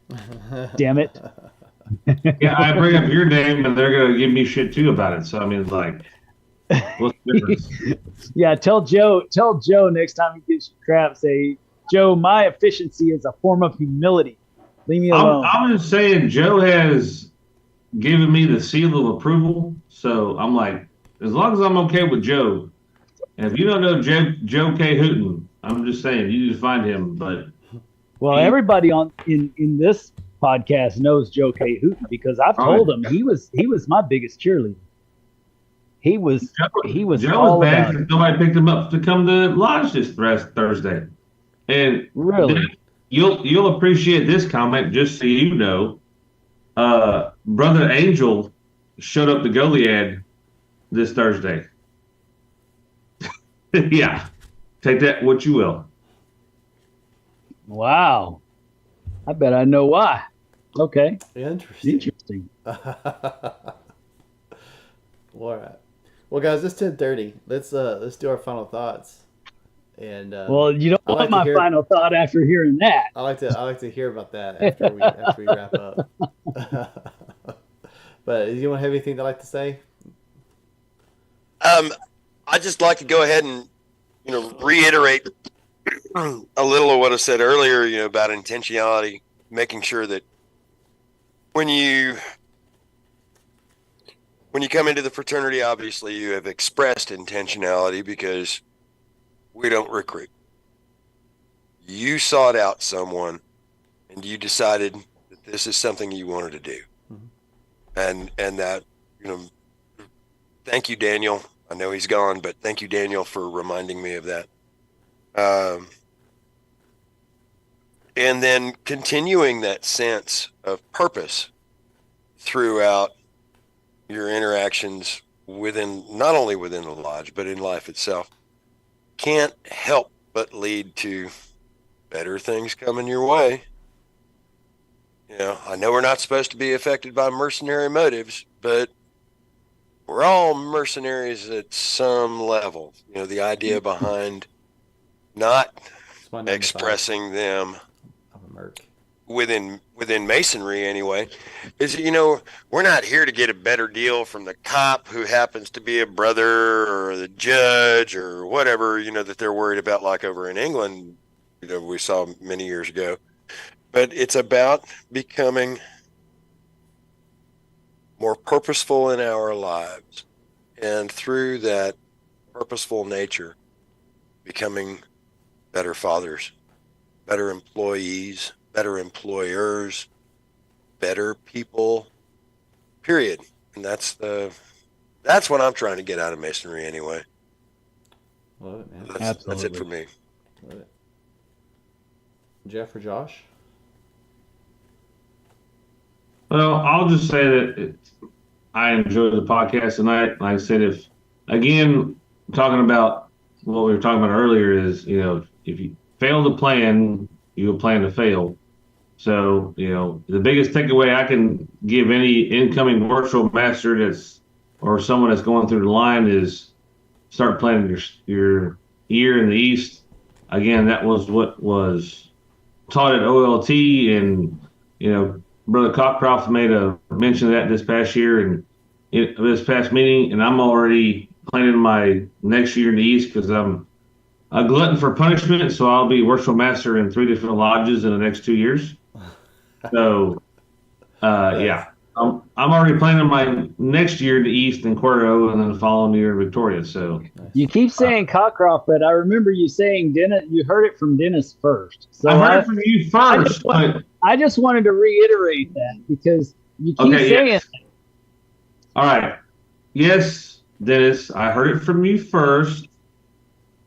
Damn it. Yeah, I bring up your name and they're gonna give me shit too about it. So I mean, like, what's the difference? Yeah, tell Joe next time he gives you crap, say, Joe, my efficiency is a form of humility. Leave me alone. I'm just saying, Joe has given me the seal of approval. So I'm like, as long as I'm okay with Joe, and if you don't know Joe K. Hooten, I'm just saying, you just find him. But everybody in this podcast knows Joe K. Hooten, because I've told him he was my biggest cheerleader. He was Joe all was bad about because it. nobody picked him up to come to lodge this Thursday. And really, you'll appreciate this comment, just so you know. Brother Angel showed up to Goliad this Thursday. Yeah, take that what you will. Wow, I bet I know why. Okay, interesting. All right. Well, guys, it's 10:30. Let's do our final thoughts. And you don't want my final thought after hearing that. I like to hear about that after we wrap up. But do you want to have anything to like to say? I just like to go ahead and reiterate a little of what I said earlier, about intentionality, making sure that when you come into the fraternity, obviously you have expressed intentionality, because we don't recruit. You sought out someone and you decided that this is something you wanted to do. Mm-hmm. And that, thank you, Daniel. I know he's gone, but thank you, Daniel, for reminding me of that. And then continuing that sense of purpose throughout your interactions not only within the lodge, but in life itself, can't help but lead to better things coming your way. I know we're not supposed to be affected by mercenary motives, but we're all mercenaries at some level. The idea behind not expressing them within Masonry anyway is, we're not here to get a better deal from the cop who happens to be a brother, or the judge, or whatever, that they're worried about, like over in England, we saw many years ago. But it's about becoming more purposeful in our lives, and through that purposeful nature, becoming better fathers, better employees, better employers, better people, period. And that's what I'm trying to get out of Masonry anyway. Love it, man. That's it for me. Love it. Jeff or Josh? Well, I'll just say that I enjoyed the podcast tonight. Like I said, if again, talking about what we were talking about earlier is, if you fail to plan, you will plan to fail. So, the biggest takeaway I can give any incoming virtual master or someone that's going through the line is start planning your year in the East. Again, that was what was taught at OLT, and, Brother Cockcroft made a mention of that this past year and this past meeting, and I'm already planning my next year in the East, because I'm a glutton for punishment, so I'll be worshipful master in 3 different lodges in the next 2 years. So, yeah, I'm already planning my next year in the East in Cuero, and then the following year in Victoria. So You keep saying Cockcroft, but I remember you saying Dennis. You heard it from Dennis first. So I heard it from you first. I just wanted to reiterate that because you keep saying. Yes. All right. Yes, Dennis, I heard it from you first.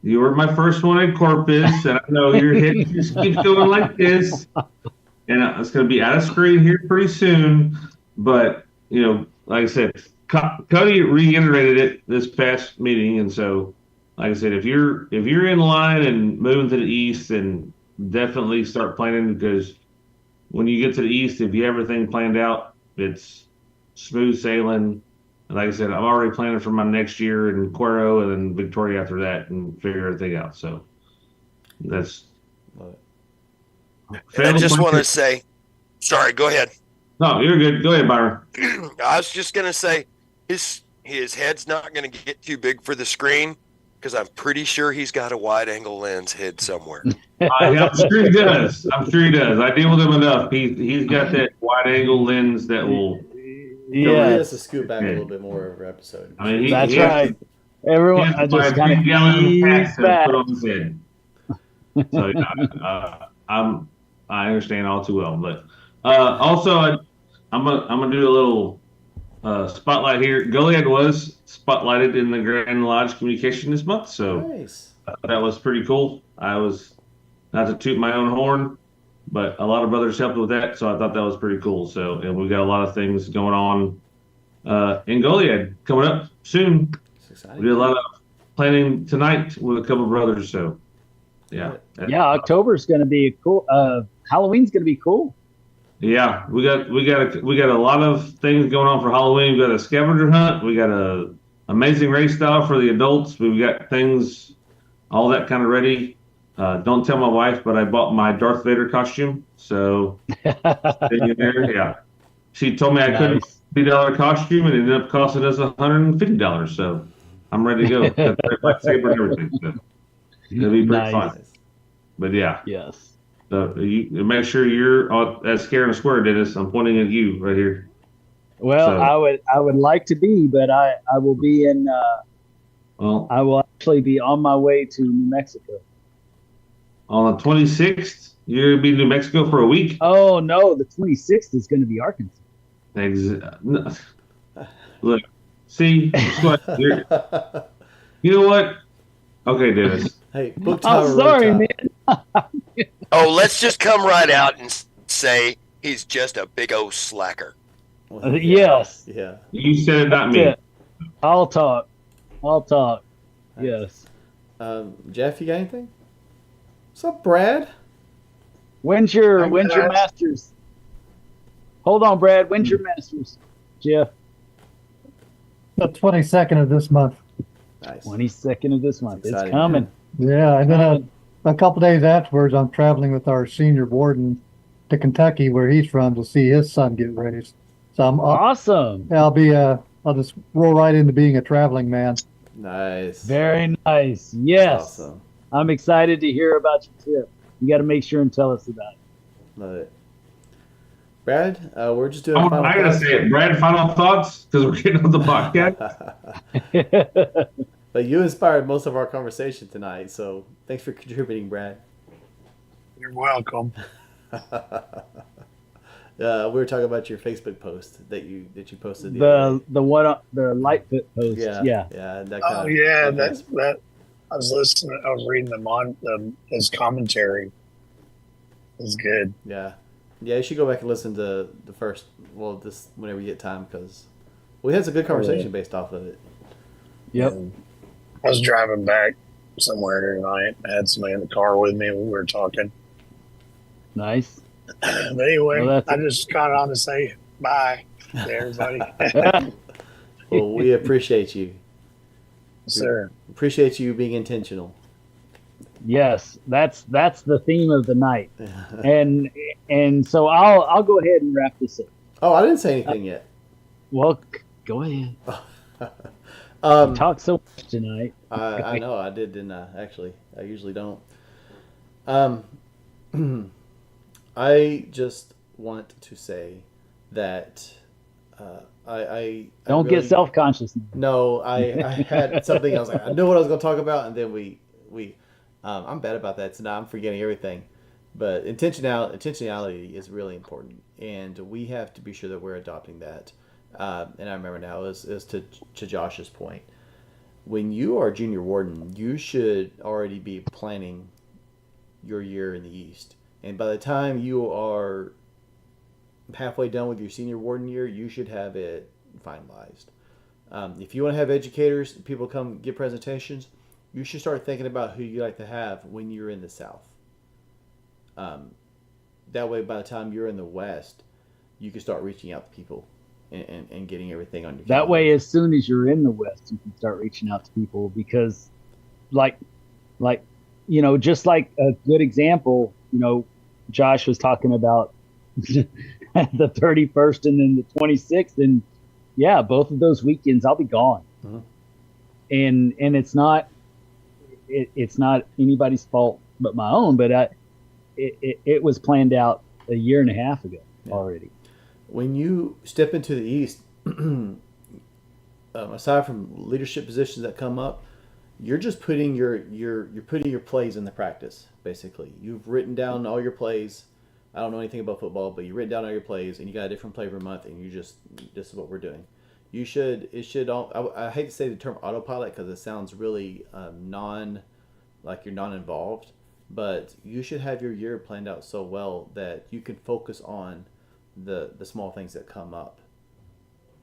You were my first one in Corpus, and I know your head just keeps going like this. And it's going to be out of screen here pretty soon. But, like I said, Cody reiterated it this past meeting. And so, like I said, if you're in line and moving to the East, then definitely start planning, because when you get to the East, if you have everything planned out, it's smooth sailing. And like I said, I'm already planning for my next year in Cuero and then Victoria after that, and figure everything out. So that's. And I just want to say, sorry, go ahead. No, you're good. Go ahead, Byron. I was just going to say his head's not going to get too big for the screen, because I'm pretty sure he's got a wide angle lens hid somewhere. I'm sure he does. I deal with him enough. He's got that wide angle lens that will. Yeah, he has to scoot back a little bit more every episode. I mean, that's right. Everyone, I just kind of put on his head. So I understand all too well. But also, I'm gonna do a little spotlight here. Goliad was spotlighted in the Grand Lodge communication this month, so nice. That was pretty cool. I was, not to toot my own horn, but a lot of brothers helped with that, so I thought that was pretty cool. So, and we've got a lot of things going on in Goliad coming up soon. We did a lot of planning tonight with a couple of brothers. So, yeah. October's going to be cool. Halloween's going to be cool. Yeah, we got a lot of things going on for Halloween. We got a scavenger hunt. We got a amazing race style for the adults. We've got things, all that kind of ready. Don't tell my wife, but I bought my Darth Vader costume. So, yeah. She told me I couldn't $50 costume, and it ended up costing us $150. So, I'm ready to go. Got the lightsaber and everything. So, it'll be pretty fun. But yeah. Yes. So you make sure you're at Scare and Square, Dennis. I'm pointing at you right here. Well, so, I would like to be, but I will be in. I will actually be on my way to New Mexico. On the 26th, you're going to be in New Mexico for a week? Oh, no. The 26th is going to be Arkansas. Look, see? You know what? Okay, Dennis. Hey, book I'm sorry, man. Oh, let's just come right out and say he's just a big old slacker. Yes. Yeah. You said it, not me. I'll talk. Yes. Jeff, you got anything? What's up, Brad? When's your Masters? Hold on, Brad. When's your Masters, Jeff? The 22nd of this month. Nice. 22nd of this month. Exciting, it's coming. Yeah, and then a couple days afterwards, I'm traveling with our senior warden to Kentucky, where he's from, to see his son get raised. So I'm awesome. I'll just roll right into being a traveling man. Nice. Very nice. Yes. Awesome. I'm excited to hear about your trip. You got to make sure and tell us about it. Love it. Brad, we're just doing. I gotta say it, Brad. Final thoughts, because we're getting on the podcast. But you inspired most of our conversation tonight, so thanks for contributing, Brad. You're welcome. We were talking about your Facebook post that you posted. The Lightfoot post. Yeah. That. I was listening. I was reading his commentary. It was good. Yeah. You should go back and listen to the first. Well, this whenever you get time, because we had some good conversation based off of it. Yep. And I was driving back somewhere tonight. I had somebody in the car with me. We were talking. Nice. But anyway, I just got on to say bye to everybody. Well, we appreciate you. Sir. Appreciate you being intentional. Yes, that's the theme of the night, and so I'll go ahead and wrap this up. Oh, I didn't say anything yet. Well, go ahead. You talked so much tonight. I know I did, didn't I? Actually, I usually don't. Um, I just want to say that I Don't really, get self-conscious. no, I had something. I was like, I knew what I was going to talk about, and then we I'm bad about that. So now I'm forgetting everything. But intentionality is really important, and we have to be sure that we're adopting that. And I remember now is to Josh's point. When you are junior warden, you should already be planning your year in the East. And by the time you are halfway done with your senior warden year, you should have it finalized. If you want to have educators, people come give presentations, you should start thinking about who you like to have when you're in the South. That way, by the time you're in the West, you can start reaching out to people and getting everything on your That calendar. way, as soon as you're in the West, you can start reaching out to people because, like, just like a good example, Josh was talking about the 31st and then the 26th, and yeah, both of those weekends I'll be gone, Mhm. and it's not anybody's fault but my own, but it was planned out a year and a half ago already. When you step into the East, aside from leadership positions that come up, you're just putting you're putting your plays into practice. Basically, you've written down all your plays. I don't know anything about football, but you've written down all your plays, and you got a different play every month, and this is what we're doing. I hate to say the term autopilot because it sounds really like you're non-involved, but you should have your year planned out so well that you can focus on the small things that come up.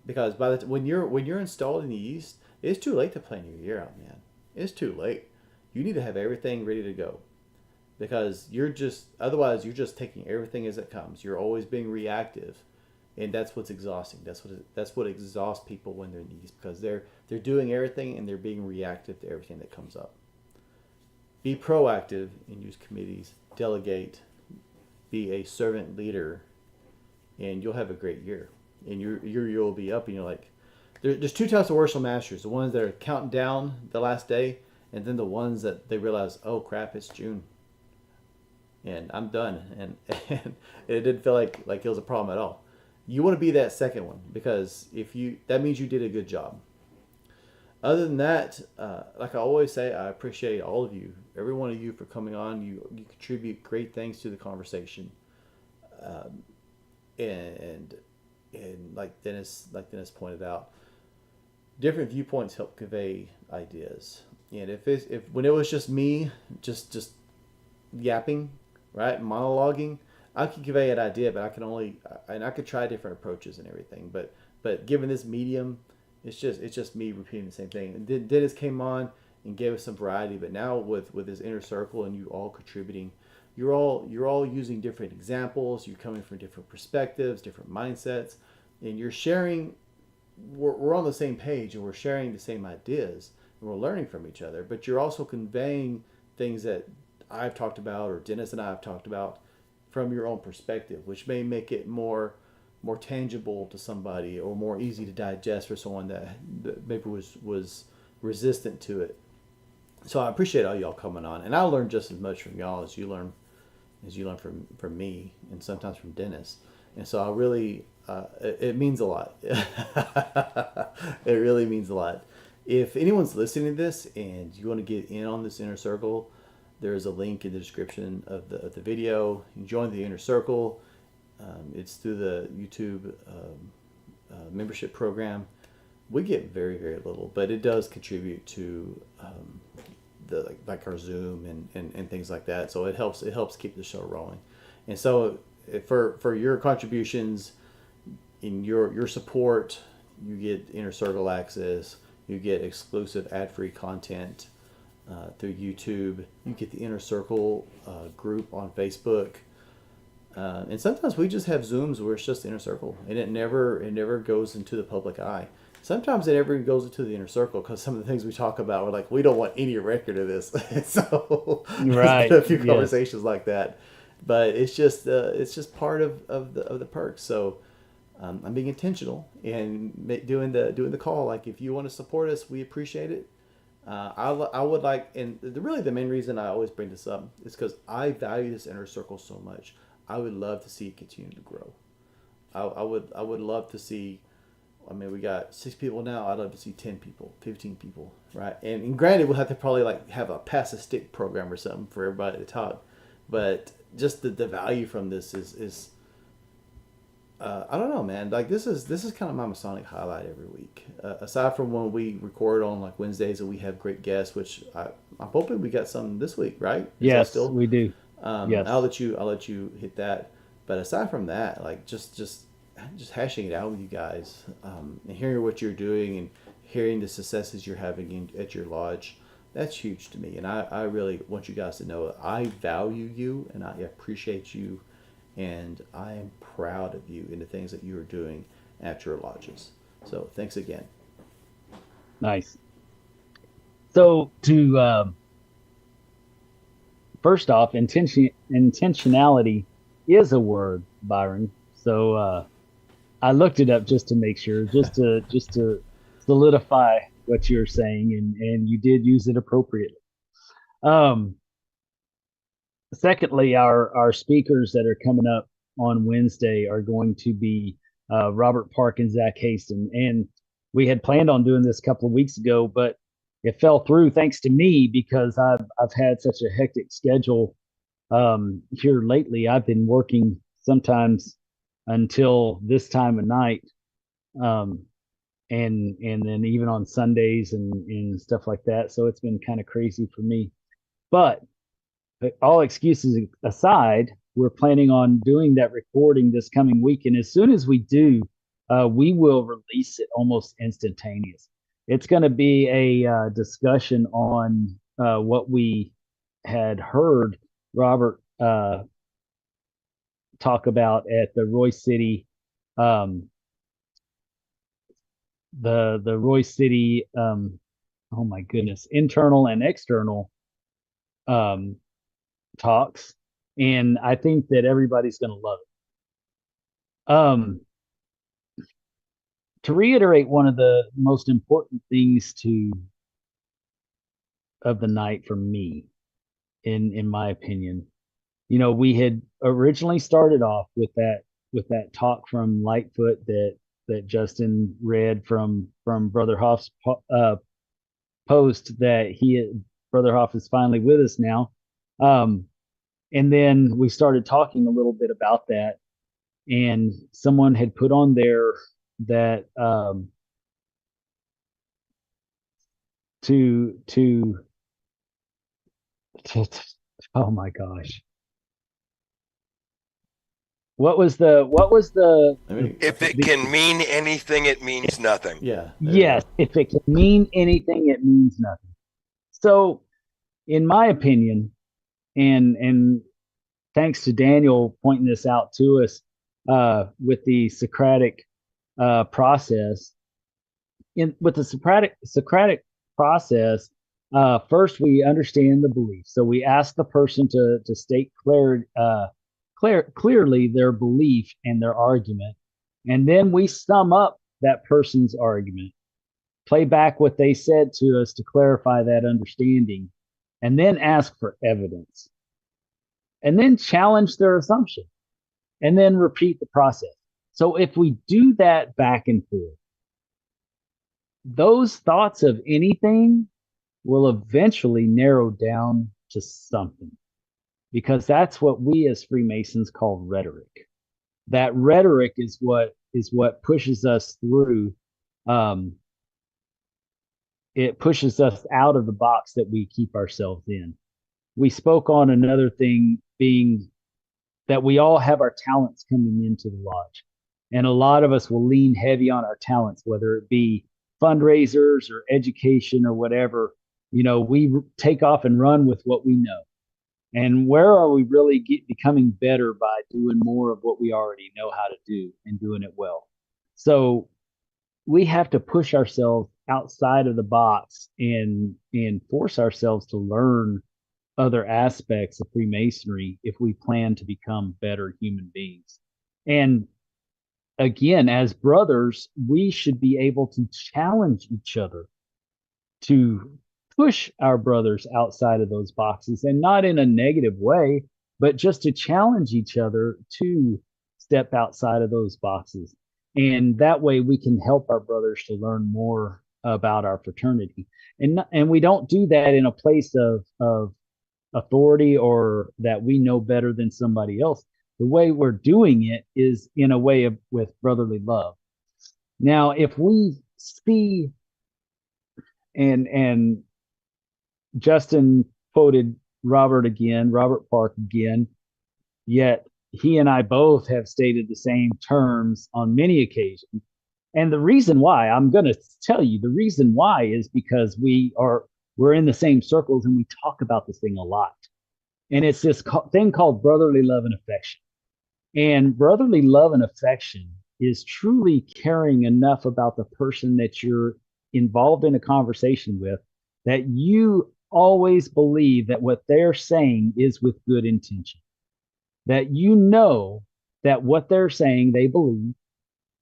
Because when you're installed in the East, it's too late to plan your year out, man. It's too late. You need to have everything ready to go. Because otherwise you're just taking everything as it comes. You're always being reactive, and that's what's exhausting. That's what exhausts people when they're in the East, because they're doing everything and they're being reactive to everything that comes up. Be proactive and use committees. Delegate. Be a servant leader, and you'll have a great year. And your year will be up, and you're like, there's two types of worship masters: the ones that are counting down the last day, and then the ones that they realize, oh crap, it's June, and I'm done, and it didn't feel like it was a problem at all. You want to be that second one, because that means you did a good job. Other than that, like I always say, I appreciate all of you, every one of you, for coming on. You contribute great things to the conversation, and like Dennis pointed out, different viewpoints help convey ideas. And if when it was just me, just yapping, right, monologuing, I could convey an idea, but I could try different approaches and everything. But given this medium, it's just me repeating the same thing. And Dennis came on and gave us some variety, but now with his inner circle and you all contributing, you're all using different examples. You're coming from different perspectives, different mindsets, and you're sharing. We're on the same page and we're sharing the same ideas and we're learning from each other. But you're also conveying things that I've talked about or Dennis and I have talked about from your own perspective, which may make it more tangible to somebody or more easy to digest for someone that maybe was resistant to it. So I appreciate all y'all coming on, and I learned just as much from y'all as you learn from me, and sometimes from Dennis. And so I really it means a lot. It really means a lot. If anyone's listening to this and you want to get in on this inner circle, there's a link in the description of the video. You join the inner circle. It's through the YouTube membership program. We get very, very little, but it does contribute to the like our Zoom and things like that. So it helps keep the show rolling. And so for your contributions, in your support, you get inner circle access. You get exclusive ad-free content through YouTube. You get the inner circle group on Facebook. And sometimes we just have Zooms where it's just inner circle, and it never goes into the public eye. Sometimes it never goes into the inner circle because some of the things we talk about, we're like, we don't want any record of this. So Right. there's been a few Yes. conversations like that, but it's just part of the perks. So I'm being intentional and doing the call. Like, if you want to support us, we appreciate it. I would like, and really the main reason I always bring this up is because I value this inner circle so much. I would love to see it continue to grow. I would love to see. I mean, we got 6 people now. I'd love to see 10 people, 15 people, right? And granted, we'll have to probably like have a pass a stick program or something for everybody to talk. But just the value from this is I don't know, man. Like, this is kind of my Masonic highlight every week. Aside from when we record on like Wednesdays and we have great guests, which I'm hoping we got some this week, right? Yes, we do. Yes. I'll let you hit that. But aside from that, like just hashing it out with you guys, and hearing what you're doing and hearing the successes you're having at your lodge, that's huge to me. And I really want you guys to know I value you and I appreciate you. And I am proud of you in the things that you are doing at your lodges. So thanks again. Nice. So first off, intentionality is a word, Byron. So I looked it up just to make sure, just to solidify what you're saying, and you did use it appropriately. Secondly, our speakers that are coming up on Wednesday are going to be Robert Park and Zach Haston. And we had planned on doing this a couple of weeks ago, but it fell through thanks to me because I've had such a hectic schedule here lately. I've been working sometimes until this time of night, and then even on Sundays and stuff like that. So it's been kind of crazy for me. But all excuses aside, we're planning on doing that recording this coming week. And as soon as we do, we will release it almost instantaneous. It's going to be a discussion on what we had heard Robert talk about at the Royce City, the Royce City, oh my goodness, internal and external talks, and I think that everybody's going to love it. To reiterate, one of the most important things of the night for me, in my opinion, we had originally started off with that talk from Lightfoot that Justin read from Brother Hoff's post that Brother Hoff is finally with us now. And then we started talking a little bit about that, and someone had put on there that to oh my gosh, what was the if it can mean anything, it means nothing. Yeah. Yes, if it can mean anything, it means nothing. So in my opinion, and thanks to Daniel pointing this out to us with the Socratic process. With the Socratic process, first we understand the belief. So we ask the person to state clearly their belief and their argument, and then we sum up that person's argument, play back what they said to us to clarify that understanding, and then ask for evidence, and then challenge their assumption, and then repeat the process. So if we do that back and forth, those thoughts of anything will eventually narrow down to something, because that's what we as Freemasons call rhetoric. That rhetoric is what pushes us through. It pushes us out of the box that we keep ourselves in. We spoke on another thing being that we all have our talents coming into the lodge. And a lot of us will lean heavy on our talents, whether it be fundraisers or education or whatever. We take off and run with what we know. And where are we really becoming better by doing more of what we already know how to do and doing it well? So we have to push ourselves outside of the box and force ourselves to learn other aspects of Freemasonry if we plan to become better human beings. And again, as brothers, we should be able to challenge each other, to push our brothers outside of those boxes, and not in a negative way, but just to challenge each other to step outside of those boxes. And that way we can help our brothers to learn more about our fraternity. And we don't do that in a place of authority or that we know better than somebody else. The way we're doing it is in a way of with brotherly love. Now, if we see, and Justin quoted Robert Park again, yet he and I both have stated the same terms on many occasions. And the reason why, I'm going to tell you, the reason why is because we're in the same circles and we talk about this thing a lot. And it's this thing called brotherly love and affection. And brotherly love and affection is truly caring enough about the person that you're involved in a conversation with, that you always believe that what they're saying is with good intention, that you know that what they're saying they believe,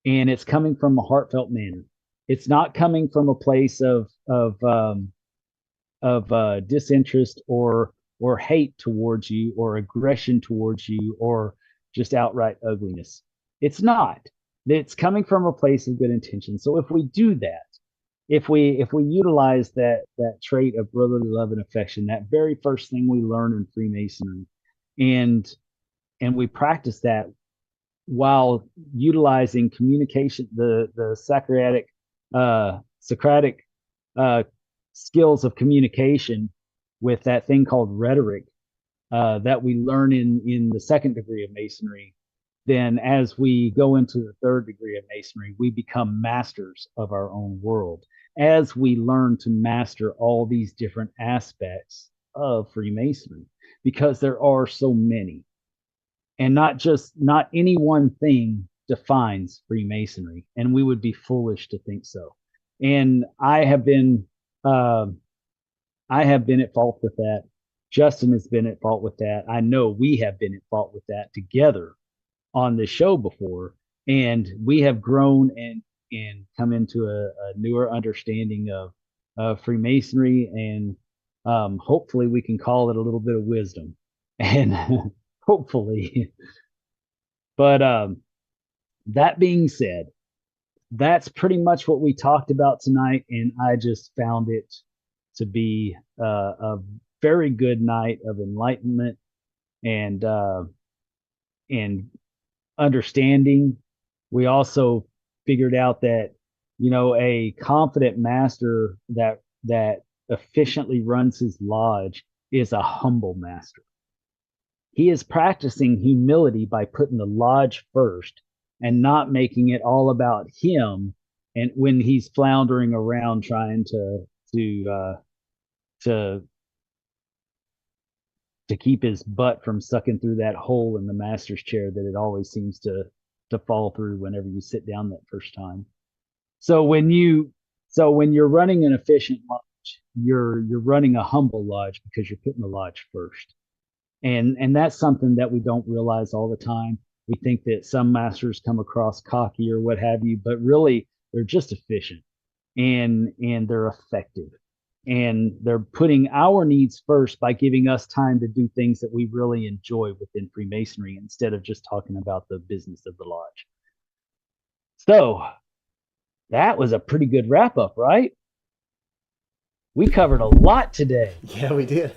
and it's coming from a heartfelt manner. It's not coming from a place of disinterest or hate towards you, or aggression towards you, or just outright ugliness. It's not. It's coming from a place of good intention. So if we do that, if we utilize that trait of brotherly love and affection, that very first thing we learn in Freemasonry, and we practice that while utilizing communication, the Socratic skills of communication, with that thing called rhetoric that we learn in the second degree of Masonry, then as we go into the third degree of Masonry, we become masters of our own world as we learn to master all these different aspects of Freemasonry, because there are so many. And not any one thing defines Freemasonry, and we would be foolish to think so. And I have been at fault with that. Justin has been at fault with that. I know we have been at fault with that together on the show before, and we have grown and come into a newer understanding of Freemasonry, and hopefully we can call it a little bit of wisdom, and hopefully. But that being said, that's pretty much what we talked about tonight, and I just found it to be a very good night of enlightenment and understanding. We also figured out that, a confident master that efficiently runs his lodge is a humble master. He is practicing humility by putting the lodge first and not making it all about him. And when he's floundering around trying to keep his butt from sucking through that hole in the master's chair that it always seems to fall through whenever you sit down that first time. So when you're running an efficient lodge, you're running a humble lodge because you're putting the lodge first. And that's something that we don't realize all the time. We think that some masters come across cocky or what have you, but really they're just efficient and they're effective. And they're putting our needs first by giving us time to do things that we really enjoy within Freemasonry, instead of just talking about the business of the lodge. So that was a pretty good wrap up, right? We covered a lot today. Yeah, we did.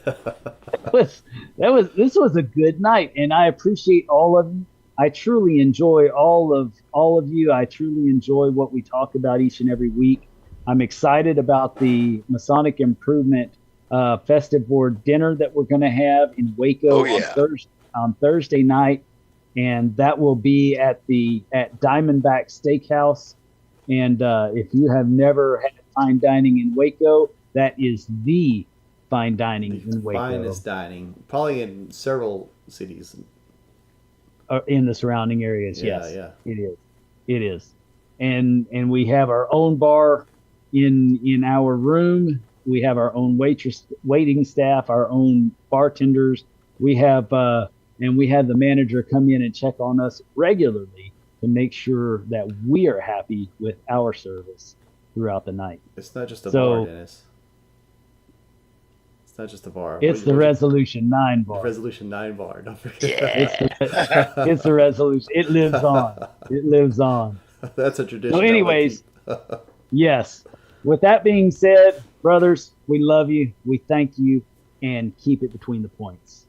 This was a good night, and I appreciate all of you. I truly enjoy all of you. I truly enjoy what we talk about each and every week. I'm excited about the Masonic Improvement festive board dinner that we're going to have in Waco on Thursday night, and that will be at Diamondback Steakhouse. And if you have never had fine dining in Waco, that is the fine dining in Waco. Finest dining, probably in several cities. In the surrounding areas, yeah, yes. Yeah. It is. And we have our own bar in our room. We have our own waiting staff, our own bartenders. We have the manager come in and check on us regularly to make sure that we are happy with our service throughout the night. It's not just a So- bar, Dennis. It's not just a bar. It's the Resolution 9 The bar. Resolution 9 bar. Don't forget. It's the resolution. It lives on. It lives on. That's a tradition. So I anyways, like to keep. yes. With that being said, brothers, we love you. We thank you, and keep it between the points.